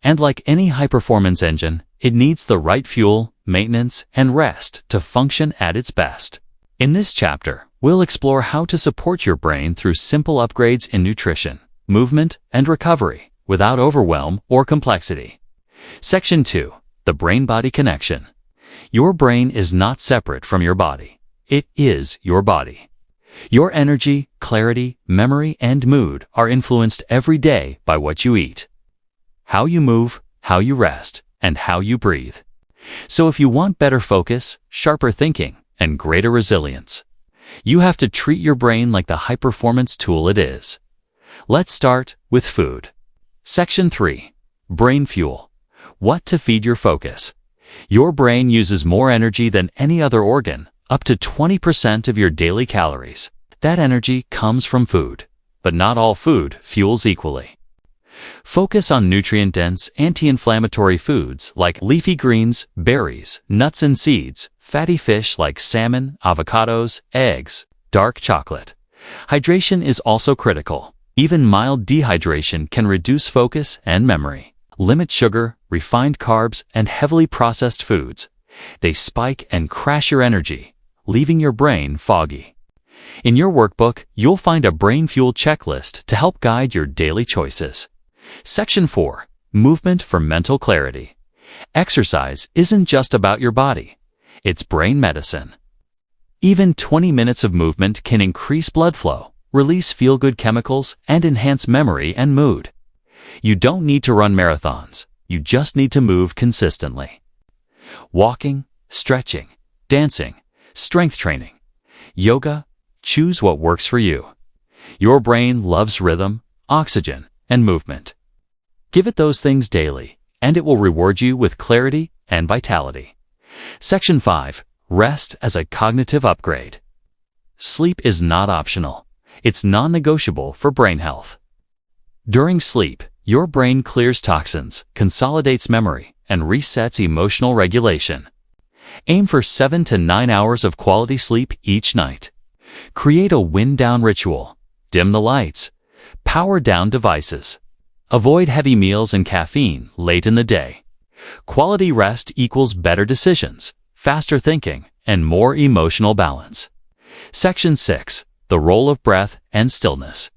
And like any high-performance engine, it needs the right fuel, maintenance, and rest to function at its best. In this chapter, we'll explore how to support your brain through simple upgrades in nutrition, movement, and recovery without overwhelm or complexity. Section 2. The Brain-Body Connection. Your brain is not separate from your body. It is your body. Your energy, clarity, memory, and mood are influenced every day by what you eat, how you move, how you rest, and how you breathe. So if you want better focus, sharper thinking, and greater resilience, you have to treat your brain like the high-performance tool it is. Let's start with food. Section 3. Brain Fuel. What to feed your focus. Your brain uses more energy than any other organ, up to 20% of your daily calories. That energy comes from food, but not all food fuels equally. Focus on nutrient-dense, anti-inflammatory foods like leafy greens, berries, nuts and seeds, fatty fish like salmon, avocados, eggs, dark chocolate. Hydration is also critical. Even mild dehydration can reduce focus and memory. Limit sugar, refined carbs, and heavily processed foods. They spike and crash your energy, leaving your brain foggy. In your workbook, you'll find a brain fuel checklist to help guide your daily choices. Section 4. Movement for mental clarity. Exercise isn't just about your body. It's brain medicine. Even 20 minutes of movement can increase blood flow, release feel-good chemicals, and enhance memory and mood. You don't need to run marathons. You just need to move consistently. Walking, stretching, dancing, strength training, yoga, choose what works for you. Your brain loves rhythm, oxygen, and movement. Give it those things daily, and it will reward you with clarity and vitality. Section 5. Rest as a cognitive upgrade. Sleep is not optional. It's non-negotiable for brain health. During sleep, your brain clears toxins, consolidates memory, and resets emotional regulation. Aim for 7 to 9 hours of quality sleep each night. Create a wind-down ritual. Dim the lights. Power down devices. Avoid heavy meals and caffeine late in the day. Quality rest equals better decisions, faster thinking, and more emotional balance. Section 6. The role of breath and stillness.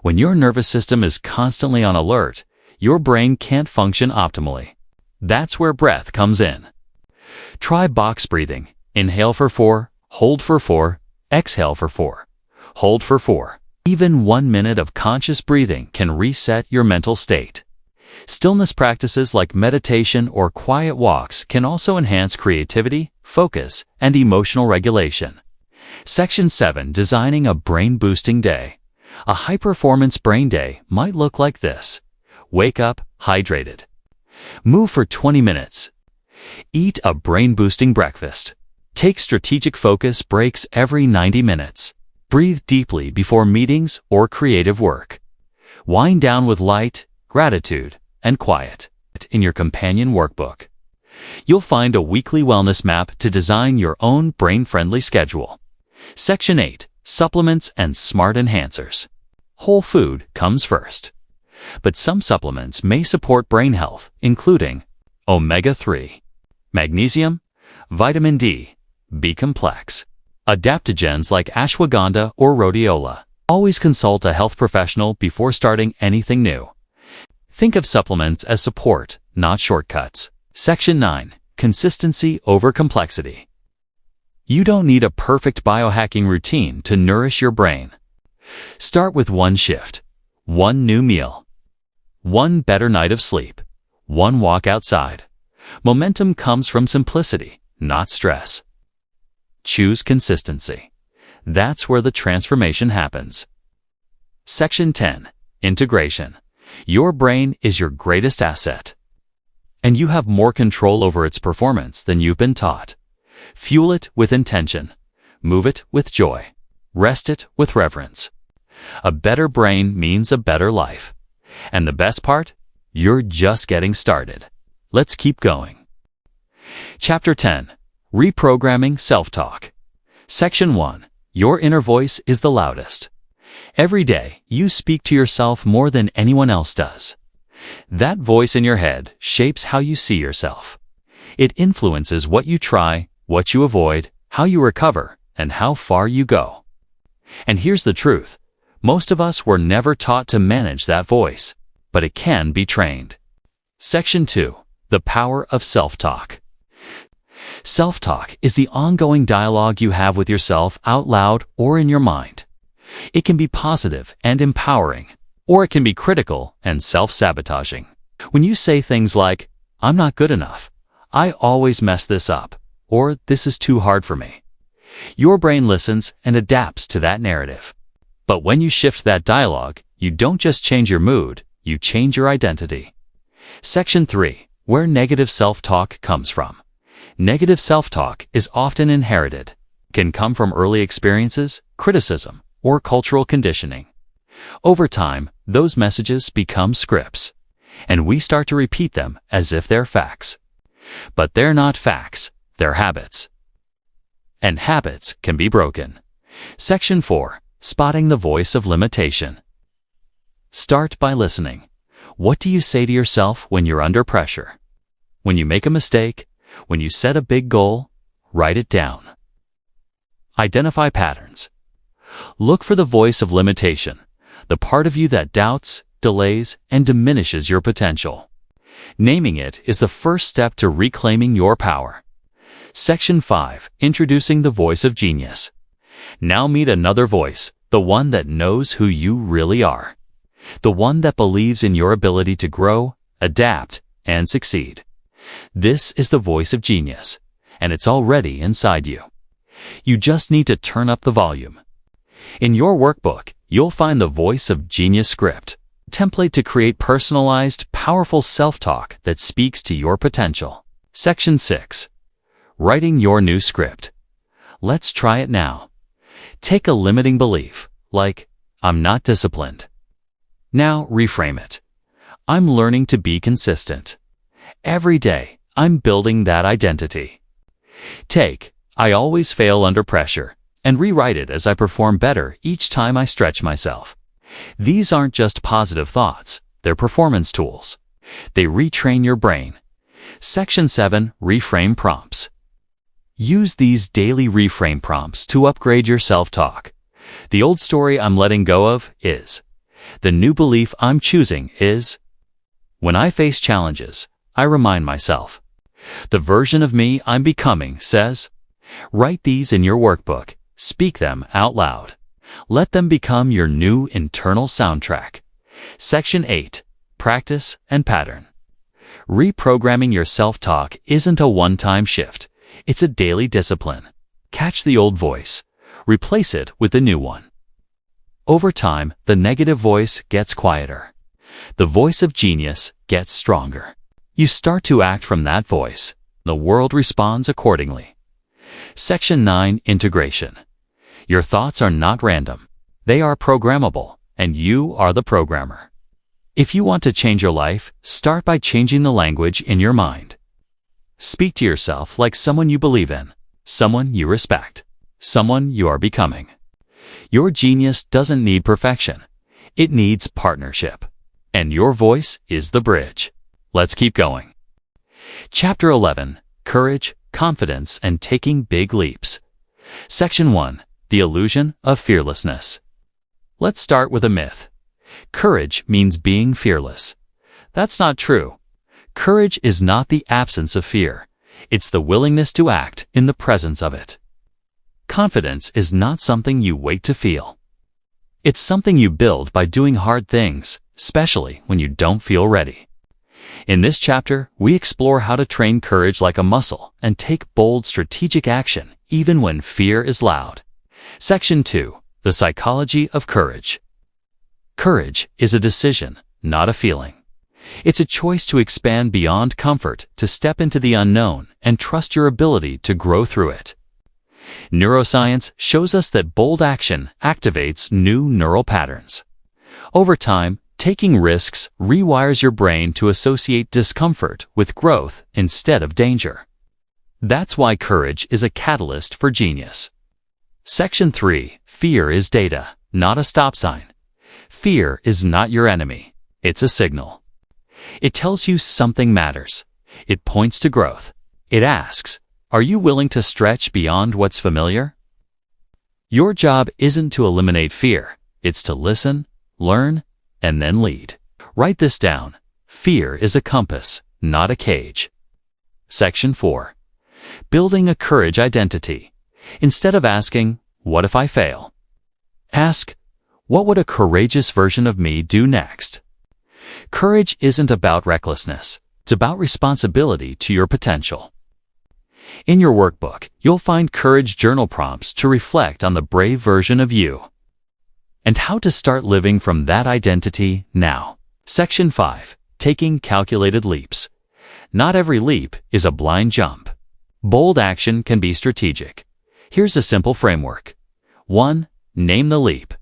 When your nervous system is constantly on alert, your brain can't function optimally. That's where breath comes in. Try box breathing. Inhale for 4, hold for 4, exhale for 4, hold for 4. Even 1 minute of conscious breathing can reset your mental state. Stillness practices like meditation or quiet walks can also enhance creativity, focus, and emotional regulation. Section 7. Designing a brain-boosting day. A high-performance brain day might look like this. Wake up hydrated. Move for 20 minutes. Eat a brain-boosting breakfast. Take strategic focus breaks every 90 minutes. Breathe deeply before meetings or creative work. Wind down with light, gratitude, and quiet. In your companion workbook, you'll find a weekly wellness map to design your own brain-friendly schedule. Section 8. Supplements and smart enhancers. Whole food comes first. But some supplements may support brain health, including omega-3, magnesium, vitamin D, B-complex, adaptogens like ashwagandha or rhodiola. Always consult a health professional before starting anything new. Think of supplements as support, not shortcuts. Section 9. Consistency over complexity. You don't need a perfect biohacking routine to nourish your brain. Start with one shift, one new meal, one better night of sleep, one walk outside. Momentum comes from simplicity, not stress. Choose consistency. That's where the transformation happens. Section 10. Integration. Your brain is your greatest asset, and you have more control over its performance than you've been taught. Fuel it with intention. Move it with joy. Rest it with reverence. A better brain means a better life. And the best part? You're just getting started. Let's keep going. Chapter 10. Reprogramming self-talk. Section 1. Your inner voice is the loudest. Every day, you speak to yourself more than anyone else does. That voice in your head shapes how you see yourself. It influences what you try, what you avoid, how you recover, and how far you go. And here's the truth. Most of us were never taught to manage that voice, but it can be trained. Section 2. The power of self-talk. Self-talk is the ongoing dialogue you have with yourself out loud or in your mind. It can be positive and empowering, or it can be critical and self-sabotaging. When you say things like, "I'm not good enough," "I always mess this up," or "this is too hard for me," your brain listens and adapts to that narrative. But when you shift that dialogue, you don't just change your mood, you change your identity. Section 3. Where negative self-talk comes from. Negative self-talk is often inherited. It can come from early experiences, criticism, or cultural conditioning. Over time, those messages become scripts, and we start to repeat them as if they're facts. But they're not facts, they're habits. And habits can be broken. Section 4. Spotting the voice of limitation. Start by listening. What do you say to yourself when you're under pressure? When you make a mistake? When you set a big goal? Write it down. Identify patterns. Look for the voice of limitation, the part of you that doubts, delays, and diminishes your potential. Naming it is the first step to reclaiming your power. Section 5. Introducing the voice of genius. Now meet another voice, the one that knows who you really are. The one that believes in your ability to grow, adapt, and succeed. This is the voice of genius, and it's already inside you. You just need to turn up the volume. In your workbook, you'll find the Voice of Genius script, template to create personalized, powerful self-talk that speaks to your potential. Section 6. Writing your new script. Let's try it now. Take a limiting belief, like, I'm not disciplined. Now reframe it. I'm learning to be consistent. Every day, I'm building that identity. Take, I always fail under pressure, and rewrite it as I perform better each time I stretch myself. These aren't just positive thoughts, they're performance tools. They retrain your brain. Section 7. Reframe prompts. Use these daily reframe prompts to upgrade your self-talk. The old story I'm letting go of is. The new belief I'm choosing is. When I face challenges, I remind myself. The version of me I'm becoming says. Write these in your workbook. Speak them out loud. Let them become your new internal soundtrack. Section 8. Practice and pattern. Reprogramming your self-talk isn't a one-time shift. It's a daily discipline. Catch the old voice. Replace it with the new one. Over time, the negative voice gets quieter. The voice of genius gets stronger. You start to act from that voice. The world responds accordingly. Section 9. Integration. Your thoughts are not random. They are programmable, and you are the programmer. If you want to change your life, start by changing the language in your mind. Speak to yourself like someone you believe in, someone you respect, someone you are becoming. Your genius doesn't need perfection. It needs partnership. And your voice is the bridge. Let's keep going. Chapter 11. Courage, Confidence, and Taking Big Leaps. Section 1. The Illusion of Fearlessness. Let's start with a myth. Courage means being fearless. That's not true. Courage is not the absence of fear. It's the willingness to act in the presence of it. Confidence is not something you wait to feel. It's something you build by doing hard things, especially when you don't feel ready. In this chapter, we explore how to train courage like a muscle and take bold, strategic action even when fear is loud. Section 2. The Psychology of Courage. Courage is a decision, not a feeling. It's a choice to expand beyond comfort, to step into the unknown, and trust your ability to grow through it. Neuroscience shows us that bold action activates new neural patterns. Over time, taking risks rewires your brain to associate discomfort with growth instead of danger. That's why courage is a catalyst for genius. Section 3. Fear is data, not a stop sign. Fear is not your enemy. It's a signal. It tells you something matters. It points to growth. It asks, are you willing to stretch beyond what's familiar? Your job isn't to eliminate fear. It's to listen, learn, and then lead. Write this down. Fear is a compass, not a cage. Section 4. Building a courage identity. Instead of asking, what if I fail? Ask, what would a courageous version of me do next? Courage isn't about recklessness. It's about responsibility to your potential. In your workbook, you'll find courage journal prompts to reflect on the brave version of you and how to start living from that identity now. Section 5. Taking calculated leaps. Not every leap is a blind jump. Bold action can be strategic. Here's a simple framework. 1. Name the leap.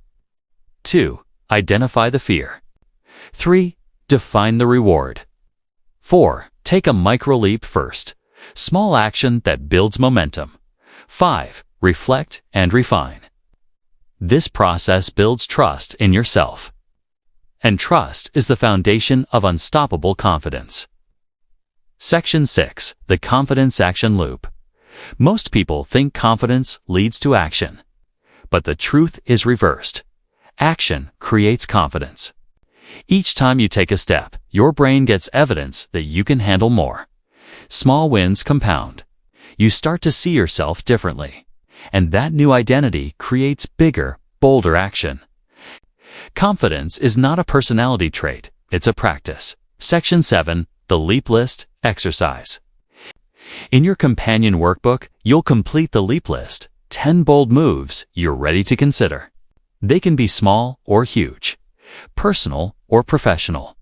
2. Identify the fear. 3. Define the reward. 4. Take a micro-leap first. Small action that builds momentum. 5. Reflect and refine. This process builds trust in yourself. And trust is the foundation of unstoppable confidence. Section 6. The Confidence Action Loop. Most people think confidence leads to action. But the truth is reversed. Action creates confidence. Each time you take a step, your brain gets evidence that you can handle more. Small wins compound. You start to see yourself differently. And that new identity creates bigger, bolder action. Confidence is not a personality trait, it's a practice. Section 7. The Leap List Exercise. In your companion workbook, you'll complete the leap list, 10 bold moves you're ready to consider. They can be small or huge, personal or professional.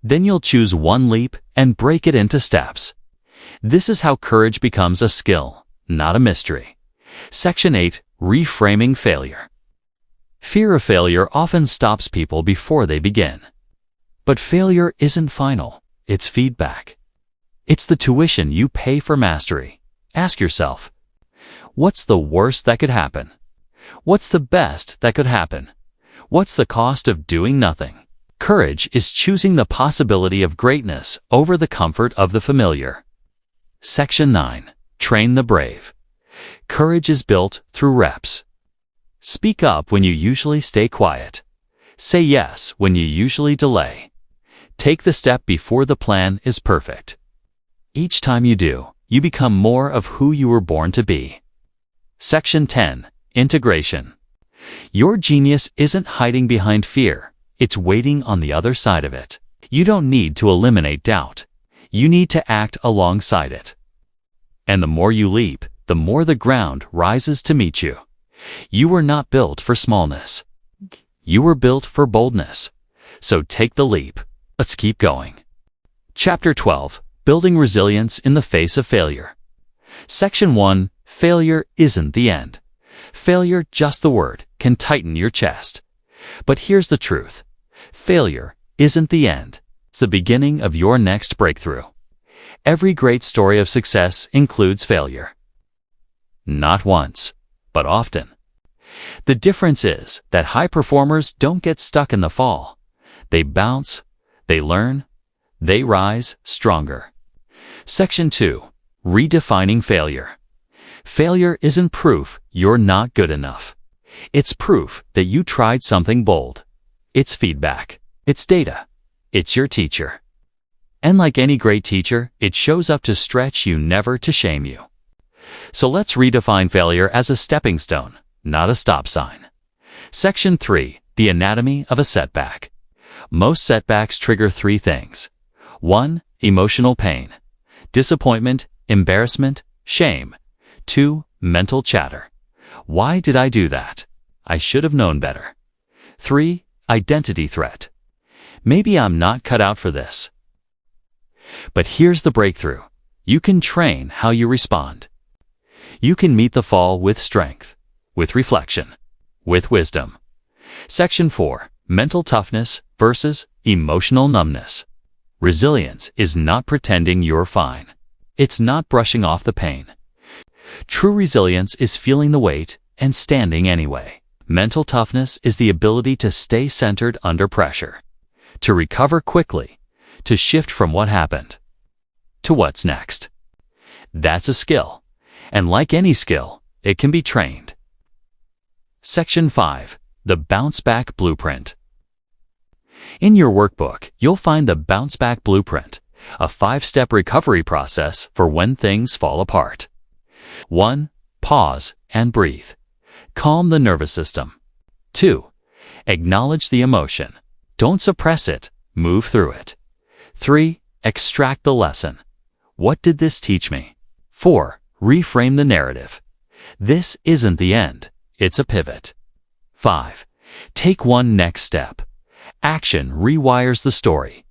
Then you'll choose one leap and break it into steps. This is how courage becomes a skill, not a mystery. Section 8. Reframing failure. Fear of failure often stops people before they begin. But failure isn't final, it's feedback. It's the tuition you pay for mastery. Ask yourself, what's the worst that could happen? What's the best that could happen? What's the cost of doing nothing? Courage is choosing the possibility of greatness over the comfort of the familiar. Section 9. Train the brave. Courage is built through reps. Speak up when you usually stay quiet. Say yes when you usually delay. Take the step before the plan is perfect. Each time you do, you become more of who you were born to be. Section 10. Integration. Your genius isn't hiding behind fear. It's waiting on the other side of it. You don't need to eliminate doubt. You need to act alongside it. And the more you leap, the more the ground rises to meet you. You were not built for smallness. You were built for boldness. So take the leap. Let's keep going. Chapter 12. Building Resilience in the Face of Failure. Section 1. Failure isn't the end. Failure, just the word, can tighten your chest. But here's the truth. Failure isn't the end. It's the beginning of your next breakthrough. Every great story of success includes failure. Not once, but often. The difference is that high performers don't get stuck in the fall. They bounce, they learn, they rise stronger. Section 2. Redefining failure. Failure isn't proof you're not good enough. It's proof that you tried something bold. It's feedback. It's data. It's your teacher. And like any great teacher, it shows up to stretch you, never to shame you. So let's redefine failure as a stepping stone, not a stop sign. Section 3. The Anatomy of a Setback. Most setbacks trigger 3 things. 1. Emotional pain. Disappointment, embarrassment, shame. 2. Mental chatter. Why did I do that? I should have known better. 3. Identity threat. Maybe I'm not cut out for this. But here's the breakthrough. You can train how you respond. You can meet the fall with strength, with reflection, with wisdom. Section 4. Mental toughness versus emotional numbness. Resilience is not pretending you're fine. It's not brushing off the pain. True resilience is feeling the weight and standing anyway. Mental toughness is the ability to stay centered under pressure, to recover quickly, to shift from what happened to what's next. That's a skill, and like any skill, it can be trained. Section 5. The Bounce Back Blueprint. In your workbook, you'll find the Bounce Back Blueprint, a 5-step recovery process for when things fall apart. 1. Pause and breathe. Calm the nervous system. 2. Acknowledge the emotion. Don't suppress it, move through it. 3. Extract the lesson. What did this teach me? 4. Reframe the narrative. This isn't the end, it's a pivot. 5. Take one next step. Action rewires the story.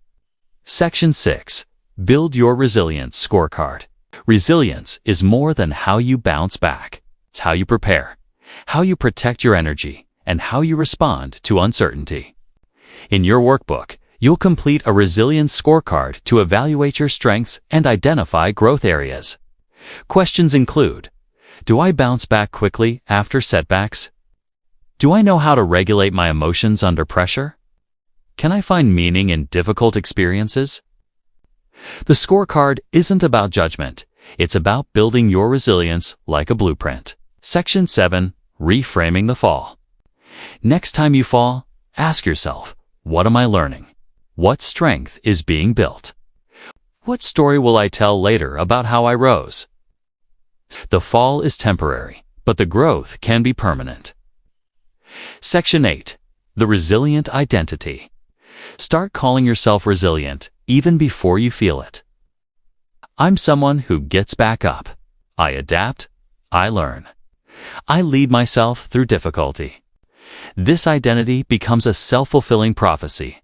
Section 6. Build your resilience scorecard. Resilience is more than how you bounce back. It's how you prepare, how you protect your energy, and how you respond to uncertainty. In your workbook, you'll complete a resilience scorecard to evaluate your strengths and identify growth areas. Questions include: do I bounce back quickly after setbacks? Do I know how to regulate my emotions under pressure? Can I find meaning in difficult experiences? The scorecard isn't about judgment. It's about building your resilience like a blueprint. Section 7. Reframing the fall. Next time you fall, ask yourself, what am I learning? What strength is being built? What story will I tell later about how I rose? The fall is temporary, but the growth can be permanent. Section 8. The resilient identity. Start calling yourself resilient even before you feel it. I'm someone who gets back up. I adapt. I learn. I lead myself through difficulty. This identity becomes a self-fulfilling prophecy,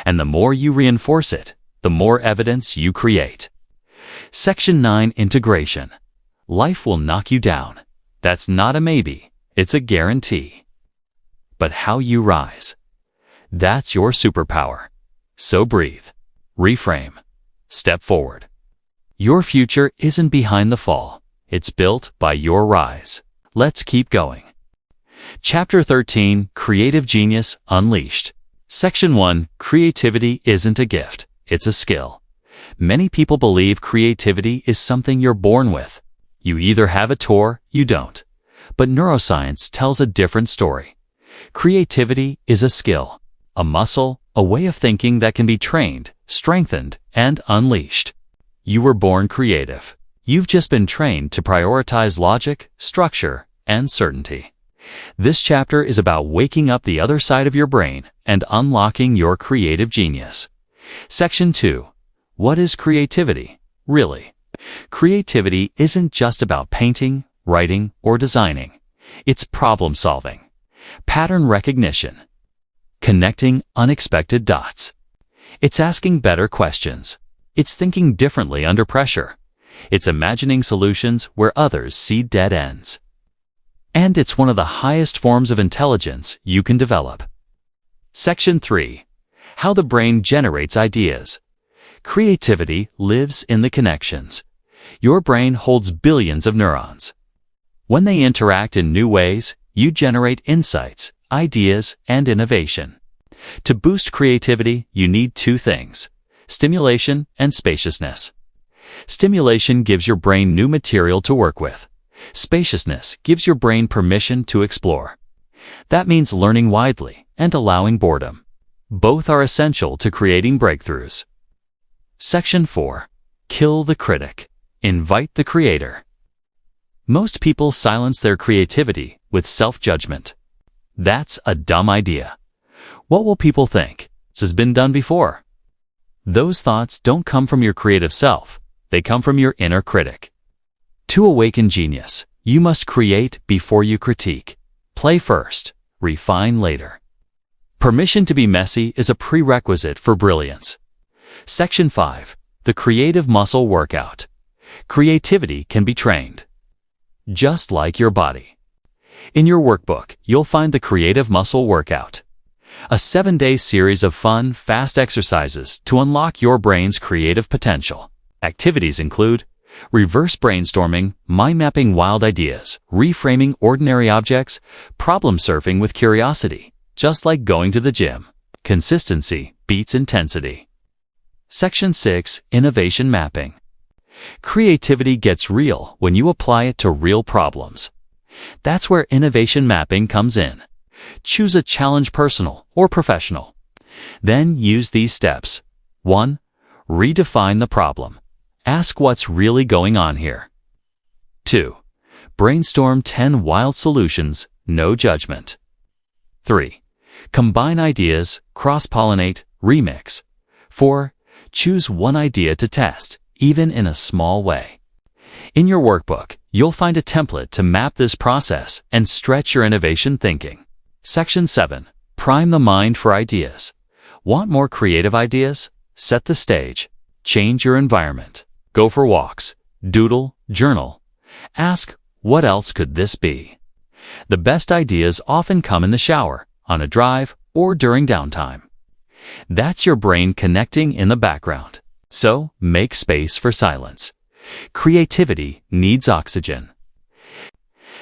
and the more you reinforce it, the more evidence you create. Section 9. Integration. Life will knock you down. That's not a maybe, it's a guarantee. But how you rise, that's your superpower. So breathe, reframe, step forward. Your future isn't behind the fall, it's built by your rise. Let's keep going. Chapter 13. Creative Genius Unleashed. Section 1. Creativity isn't a gift, it's a skill. Many people believe creativity is something you're born with. You either have it or you don't. But neuroscience tells a different story. Creativity is a skill, a muscle, a way of thinking that can be trained, strengthened, and unleashed. You were born creative. You've just been trained to prioritize logic, structure, and certainty. This chapter is about waking up the other side of your brain and unlocking your creative genius. Section 2. What is creativity, really? Creativity isn't just about painting, writing, or designing. It's problem solving, pattern recognition, connecting unexpected dots. It's asking better questions. It's thinking differently under pressure. It's imagining solutions where others see dead ends. And it's one of the highest forms of intelligence you can develop. Section 3. How the brain generates ideas. Creativity lives in the connections. Your brain holds billions of neurons. When they interact in new ways, you generate insights, ideas, and innovation. To boost creativity, you need two things: stimulation and spaciousness. Stimulation gives your brain new material to work with. Spaciousness gives your brain permission to explore. That means learning widely and allowing boredom. Both are essential to creating breakthroughs. Section 4. Kill the critic. Invite the creator. Most people silence their creativity with self-judgment. That's a dumb idea. What will people think? This has been done before. Those thoughts don't come from your creative self. They come from your inner critic. To awaken genius, you must create before you critique. Play first, refine later. Permission to be messy is a prerequisite for brilliance. Section 5. The creative muscle workout. Creativity can be trained, just like your body. In your workbook, you'll find the creative muscle workout, a 7-day series of fun, fast exercises to unlock your brain's creative potential. Activities include reverse brainstorming, mind-mapping wild ideas, reframing ordinary objects, problem-surfing with curiosity, just like going to the gym. Consistency beats intensity. Section 6. Innovation mapping. Creativity gets real when you apply it to real problems. That's where innovation mapping comes in. Choose a challenge, personal or professional. Then use these steps. 1. Redefine the problem. Ask what's really going on here. 2. Brainstorm 10 wild solutions, no judgment. 3. Combine ideas, cross-pollinate, remix. 4. Choose one idea to test, even in a small way. In your workbook, you'll find a template to map this process and stretch your innovation thinking. Section 7. Prime the mind for ideas. Want more creative ideas? Set the stage. Change your environment. Go for walks. Doodle. Journal. Ask, what else could this be? The best ideas often come in the shower, on a drive, or during downtime. That's your brain connecting in the background. So, make space for silence. Creativity needs oxygen.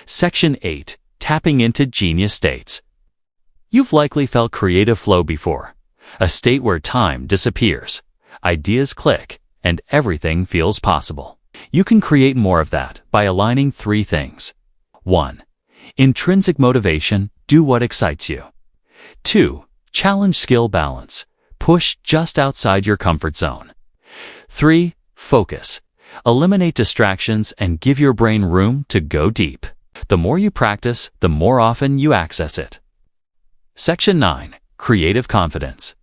Section 8. Tapping into genius states. You've likely felt creative flow before, a state where time disappears, ideas click, and everything feels possible. You can create more of that by aligning 3 things. 1. Intrinsic motivation, do what excites you. 2. Challenge skill balance, push just outside your comfort zone. 3. Focus, eliminate distractions and give your brain room to go deep. The more you practice, the more often you access it. Section 9. Creative confidence.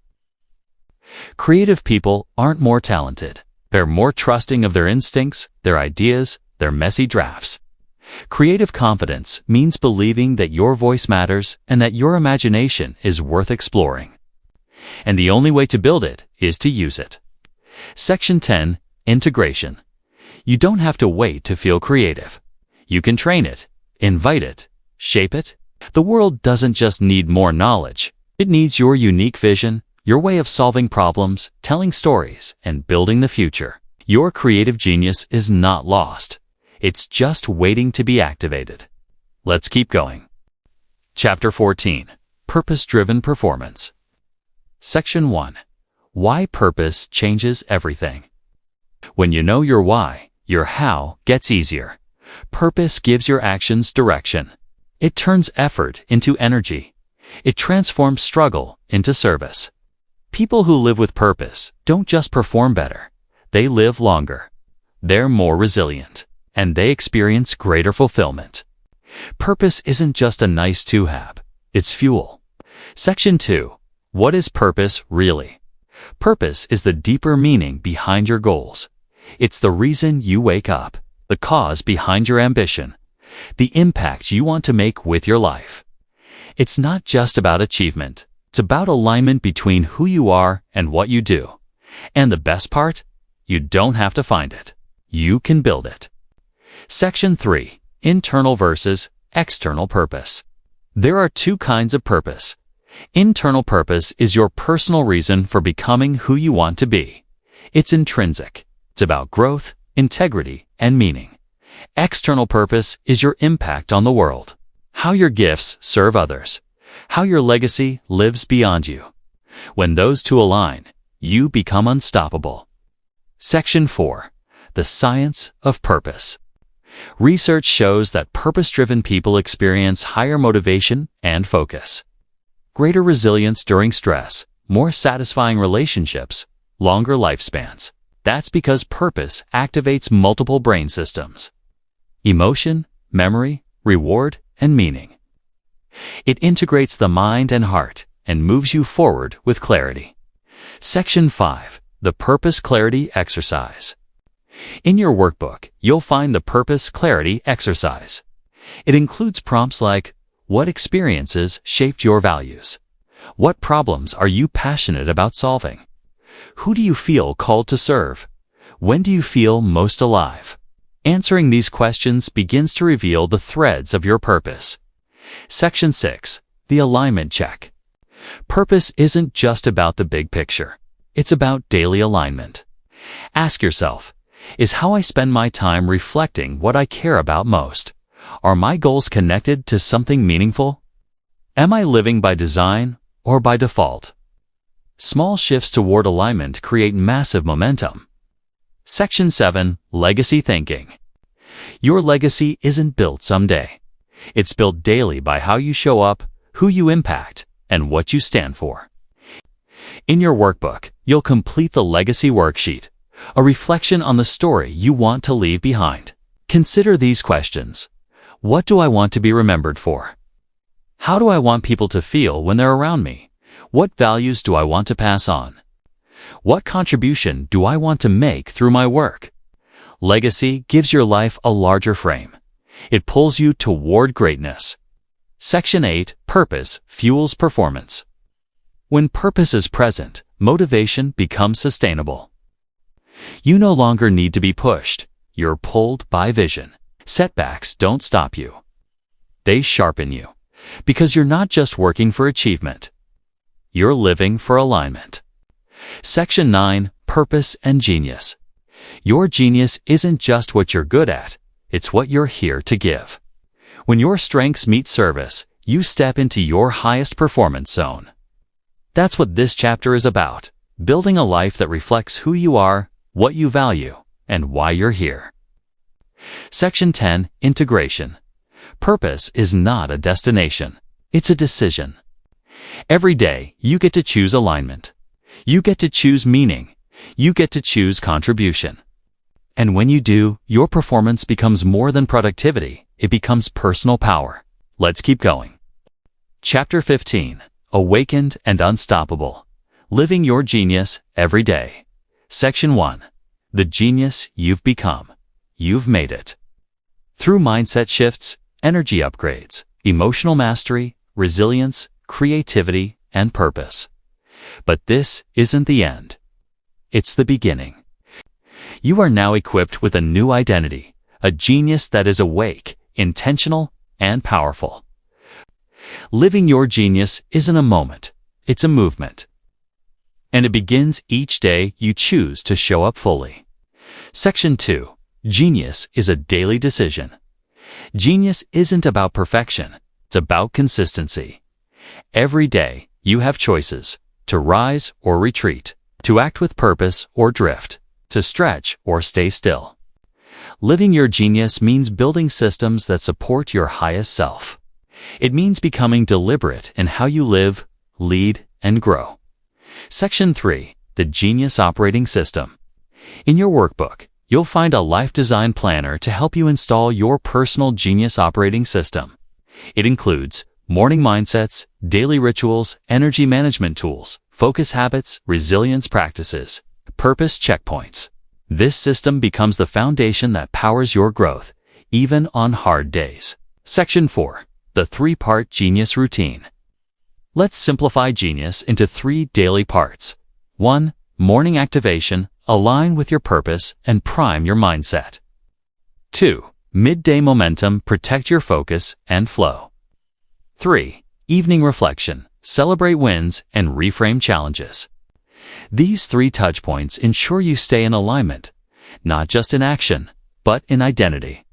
Creative people aren't more talented. They're more trusting of their instincts, their ideas, their messy drafts. Creative confidence means believing that your voice matters and that your imagination is worth exploring. And the only way to build it is to use it. Section 10. Integration. You don't have to wait to feel creative. You can train it, invite it, shape it. The world doesn't just need more knowledge. It needs your unique vision, your way of solving problems, telling stories, and building the future. Your creative genius is not lost. It's just waiting to be activated. Let's keep going. Chapter 14. Purpose-driven performance. Section 1. Why purpose changes everything. When you know your why, your how gets easier. Purpose gives your actions direction. It turns effort into energy. It transforms struggle into service. People who live with purpose don't just perform better. They live longer. They're more resilient. And they experience greater fulfillment. Purpose isn't just a nice to-have. It's fuel. Section 2. What is purpose really? Purpose is the deeper meaning behind your goals. It's the reason you wake up, the cause behind your ambition, the impact you want to make with your life. It's not just about achievement. It's about alignment between who you are and what you do. And the best part? You don't have to find it. You can build it. Section 3. Internal versus external purpose. There are 2 kinds of purpose. Internal purpose is your personal reason for becoming who you want to be. It's intrinsic. It's about growth, integrity, and meaning. External purpose is your impact on the world. How your gifts serve others. How your legacy lives beyond you. When those 2 align, you become unstoppable. Section 4. The science of purpose. Research shows that purpose-driven people experience higher motivation and focus, greater resilience during stress, more satisfying relationships, longer lifespans. That's because purpose activates multiple brain systems: emotion, memory, reward, and meaning. It integrates the mind and heart and moves you forward with clarity. Section 5. The Purpose Clarity Exercise. In your workbook, you'll find the Purpose Clarity Exercise. It includes prompts like, what experiences shaped your values? What problems are you passionate about solving? Who do you feel called to serve? When do you feel most alive? Answering these questions begins to reveal the threads of your purpose. Section 6. The Alignment Check. Purpose isn't just about the big picture. It's about daily alignment. Ask yourself, is how I spend my time reflecting what I care about most? Are my goals connected to something meaningful? Am I living by design or by default? Small shifts toward alignment create massive momentum. Section 7. Legacy Thinking. Your legacy isn't built someday. It's built daily by how you show up, who you impact, and what you stand for. In your workbook, you'll complete the Legacy Worksheet, a reflection on the story you want to leave behind. Consider these questions. What do I want to be remembered for? How do I want people to feel when they're around me? What values do I want to pass on? What contribution do I want to make through my work? Legacy gives your life a larger frame. It pulls you toward greatness. Section 8. Purpose fuels performance. When purpose is present, motivation becomes sustainable. You no longer need to be pushed. You're pulled by vision. Setbacks don't stop you. They sharpen you, because you're not just working for achievement. You're living for alignment. Section 9. Purpose and Genius. Your genius isn't just what you're good at, it's what you're here to give. When your strengths meet service, you step into your highest performance zone. That's what this chapter is about, building a life that reflects who you are, what you value, and why you're here. Section 10. Integration. Purpose is not a destination, it's a decision. Every day, you get to choose alignment. You get to choose meaning. You get to choose contribution. And when you do, your performance becomes more than productivity, it becomes personal power. Let's keep going. Chapter 15. Awakened and Unstoppable. Living Your Genius Every Day. Section 1. The genius you've become. You've made it. Through mindset shifts, energy upgrades, emotional mastery, resilience, creativity, and purpose. But this isn't the end. It's the beginning. You are now equipped with a new identity, a genius that is awake, intentional, and powerful. Living your genius isn't a moment, it's a movement. And it begins each day you choose to show up fully. Section 2. Genius is a daily decision. Genius isn't about perfection, it's about consistency. Every day, you have choices to rise or retreat, to act with purpose or drift, to stretch or stay still. Living your genius means building systems that support your highest self. It means becoming deliberate in how you live, lead, and grow. Section 3. The Genius Operating System. In your workbook, you'll find a life design planner to help you install your personal genius operating system. It includes morning mindsets, daily rituals, energy management tools, focus habits, resilience practices, purpose checkpoints. This system becomes the foundation that powers your growth, even on hard days. Section 4. The 3-part Genius Routine. Let's simplify genius into 3 daily parts. 1. Morning activation. Align with your purpose and prime your mindset. 2. Midday momentum. Protect your focus and flow. 3. Evening reflection. Celebrate wins and reframe challenges. These 3 touchpoints ensure you stay in alignment, not just in action, but in identity.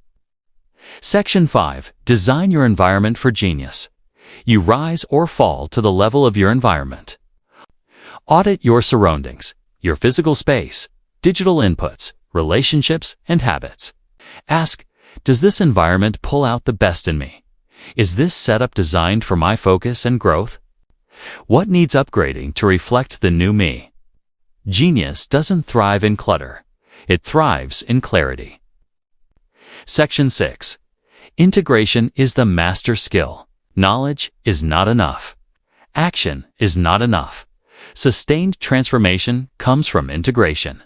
Section 5. Design your environment for genius. You rise or fall to the level of your environment. Audit your surroundings, your physical space, digital inputs, relationships, and habits. Ask, does this environment pull out the best in me? Is this setup designed for my focus and growth? What needs upgrading to reflect the new me? Genius doesn't thrive in clutter. It thrives in clarity. Section 6. Integration is the master skill. Knowledge is not enough. Action is not enough. Sustained transformation comes from integration.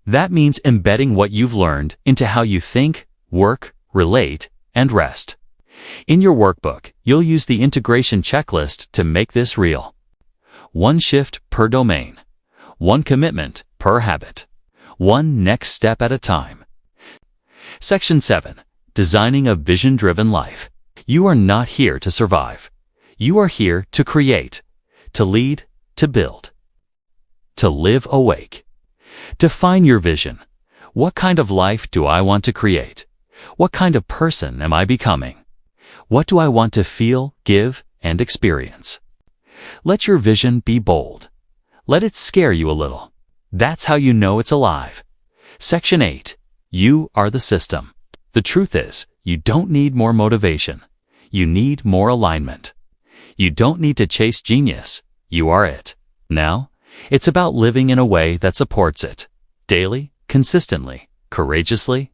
That means embedding what you've learned into how you think, work, relate, and rest. In your workbook, you'll use the integration checklist to make this real. 1 shift per domain. 1 commitment per habit. 1 next step at a time. Section 7. Designing a vision-driven life. You are not here to survive. You are here to create, to lead, to build, to live awake. Define your vision. What kind of life do I want to create? What kind of person am I becoming? What do I want to feel, give, and experience? Let your vision be bold. Let it scare you a little. That's how you know it's alive. Section 8. You are the system. The truth is, you don't need more motivation. You need more alignment. You don't need to chase genius. You are it. Now, it's about living in a way that supports it. Daily, consistently, courageously.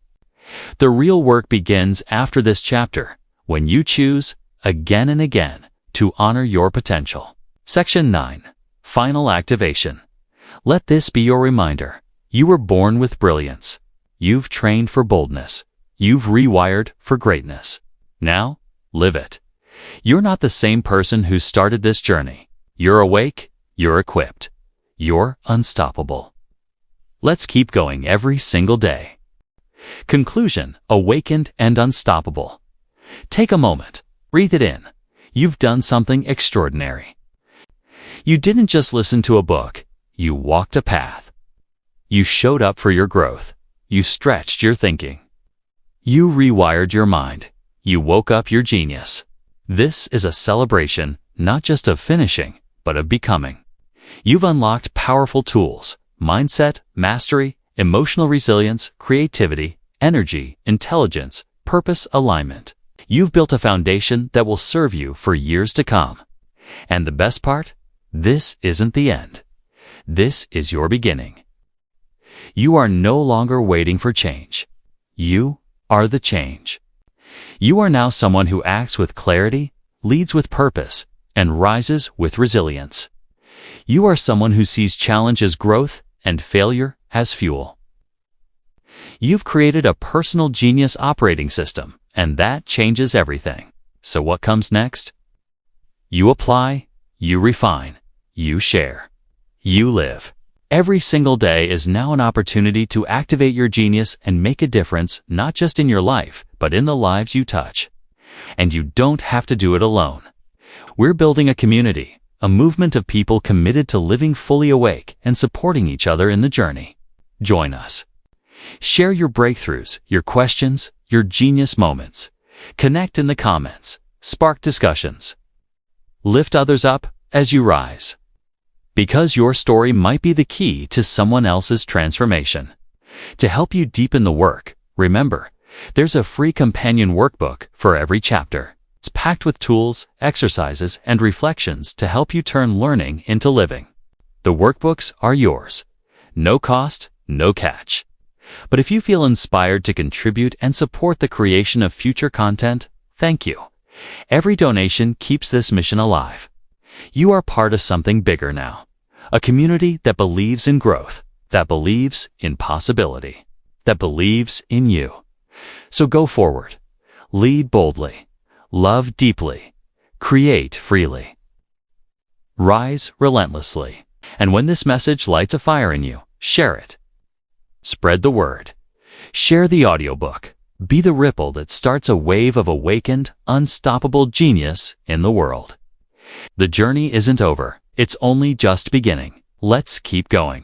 The real work begins after this chapter, when you choose, again and again, to honor your potential. Section 9. Final activation. Let this be your reminder. You were born with brilliance. You've trained for boldness. You've rewired for greatness. Now, live it. You're not the same person who started this journey. You're awake, you're equipped, you're unstoppable. Let's keep going every single day. Conclusion: awakened and unstoppable. Take a moment, breathe it in. You've done something extraordinary. You didn't just listen to a book, you walked a path. You showed up for your growth. You stretched your thinking. You rewired your mind. You woke up your genius. This is a celebration, not just of finishing, but of becoming. You've unlocked powerful tools: mindset, mastery, emotional resilience, creativity, energy, intelligence, purpose, alignment. You've built a foundation that will serve you for years to come. And the best part? This isn't the end. This is your beginning. You are no longer waiting for change. You are the change. You are now someone who acts with clarity, leads with purpose, and rises with resilience. You are someone who sees challenge as growth and failure as fuel. You've created a personal genius operating system, and that changes everything. So what comes next? You apply, you refine, you share, you live. Every single day is now an opportunity to activate your genius and make a difference, not just in your life, but in the lives you touch. And you don't have to do it alone. We're building a community, a movement of people committed to living fully awake and supporting each other in the journey. Join us. Share your breakthroughs, your questions, your genius moments. Connect in the comments. Spark discussions. Lift others up as you rise. Because your story might be the key to someone else's transformation. To help you deepen the work, remember, there's a free companion workbook for every chapter. It's packed with tools, exercises, and reflections to help you turn learning into living. The workbooks are yours. No cost, no catch. But if you feel inspired to contribute and support the creation of future content, thank you. Every donation keeps this mission alive. You are part of something bigger now. A community that believes in growth, that believes in possibility, that believes in you. So go forward. Lead boldly. Love deeply. Create freely. Rise relentlessly. And when this message lights a fire in you, share it. Spread the word. Share the audiobook. Be the ripple that starts a wave of awakened, unstoppable genius in the world. The journey isn't over. It's only just beginning. Let's keep going.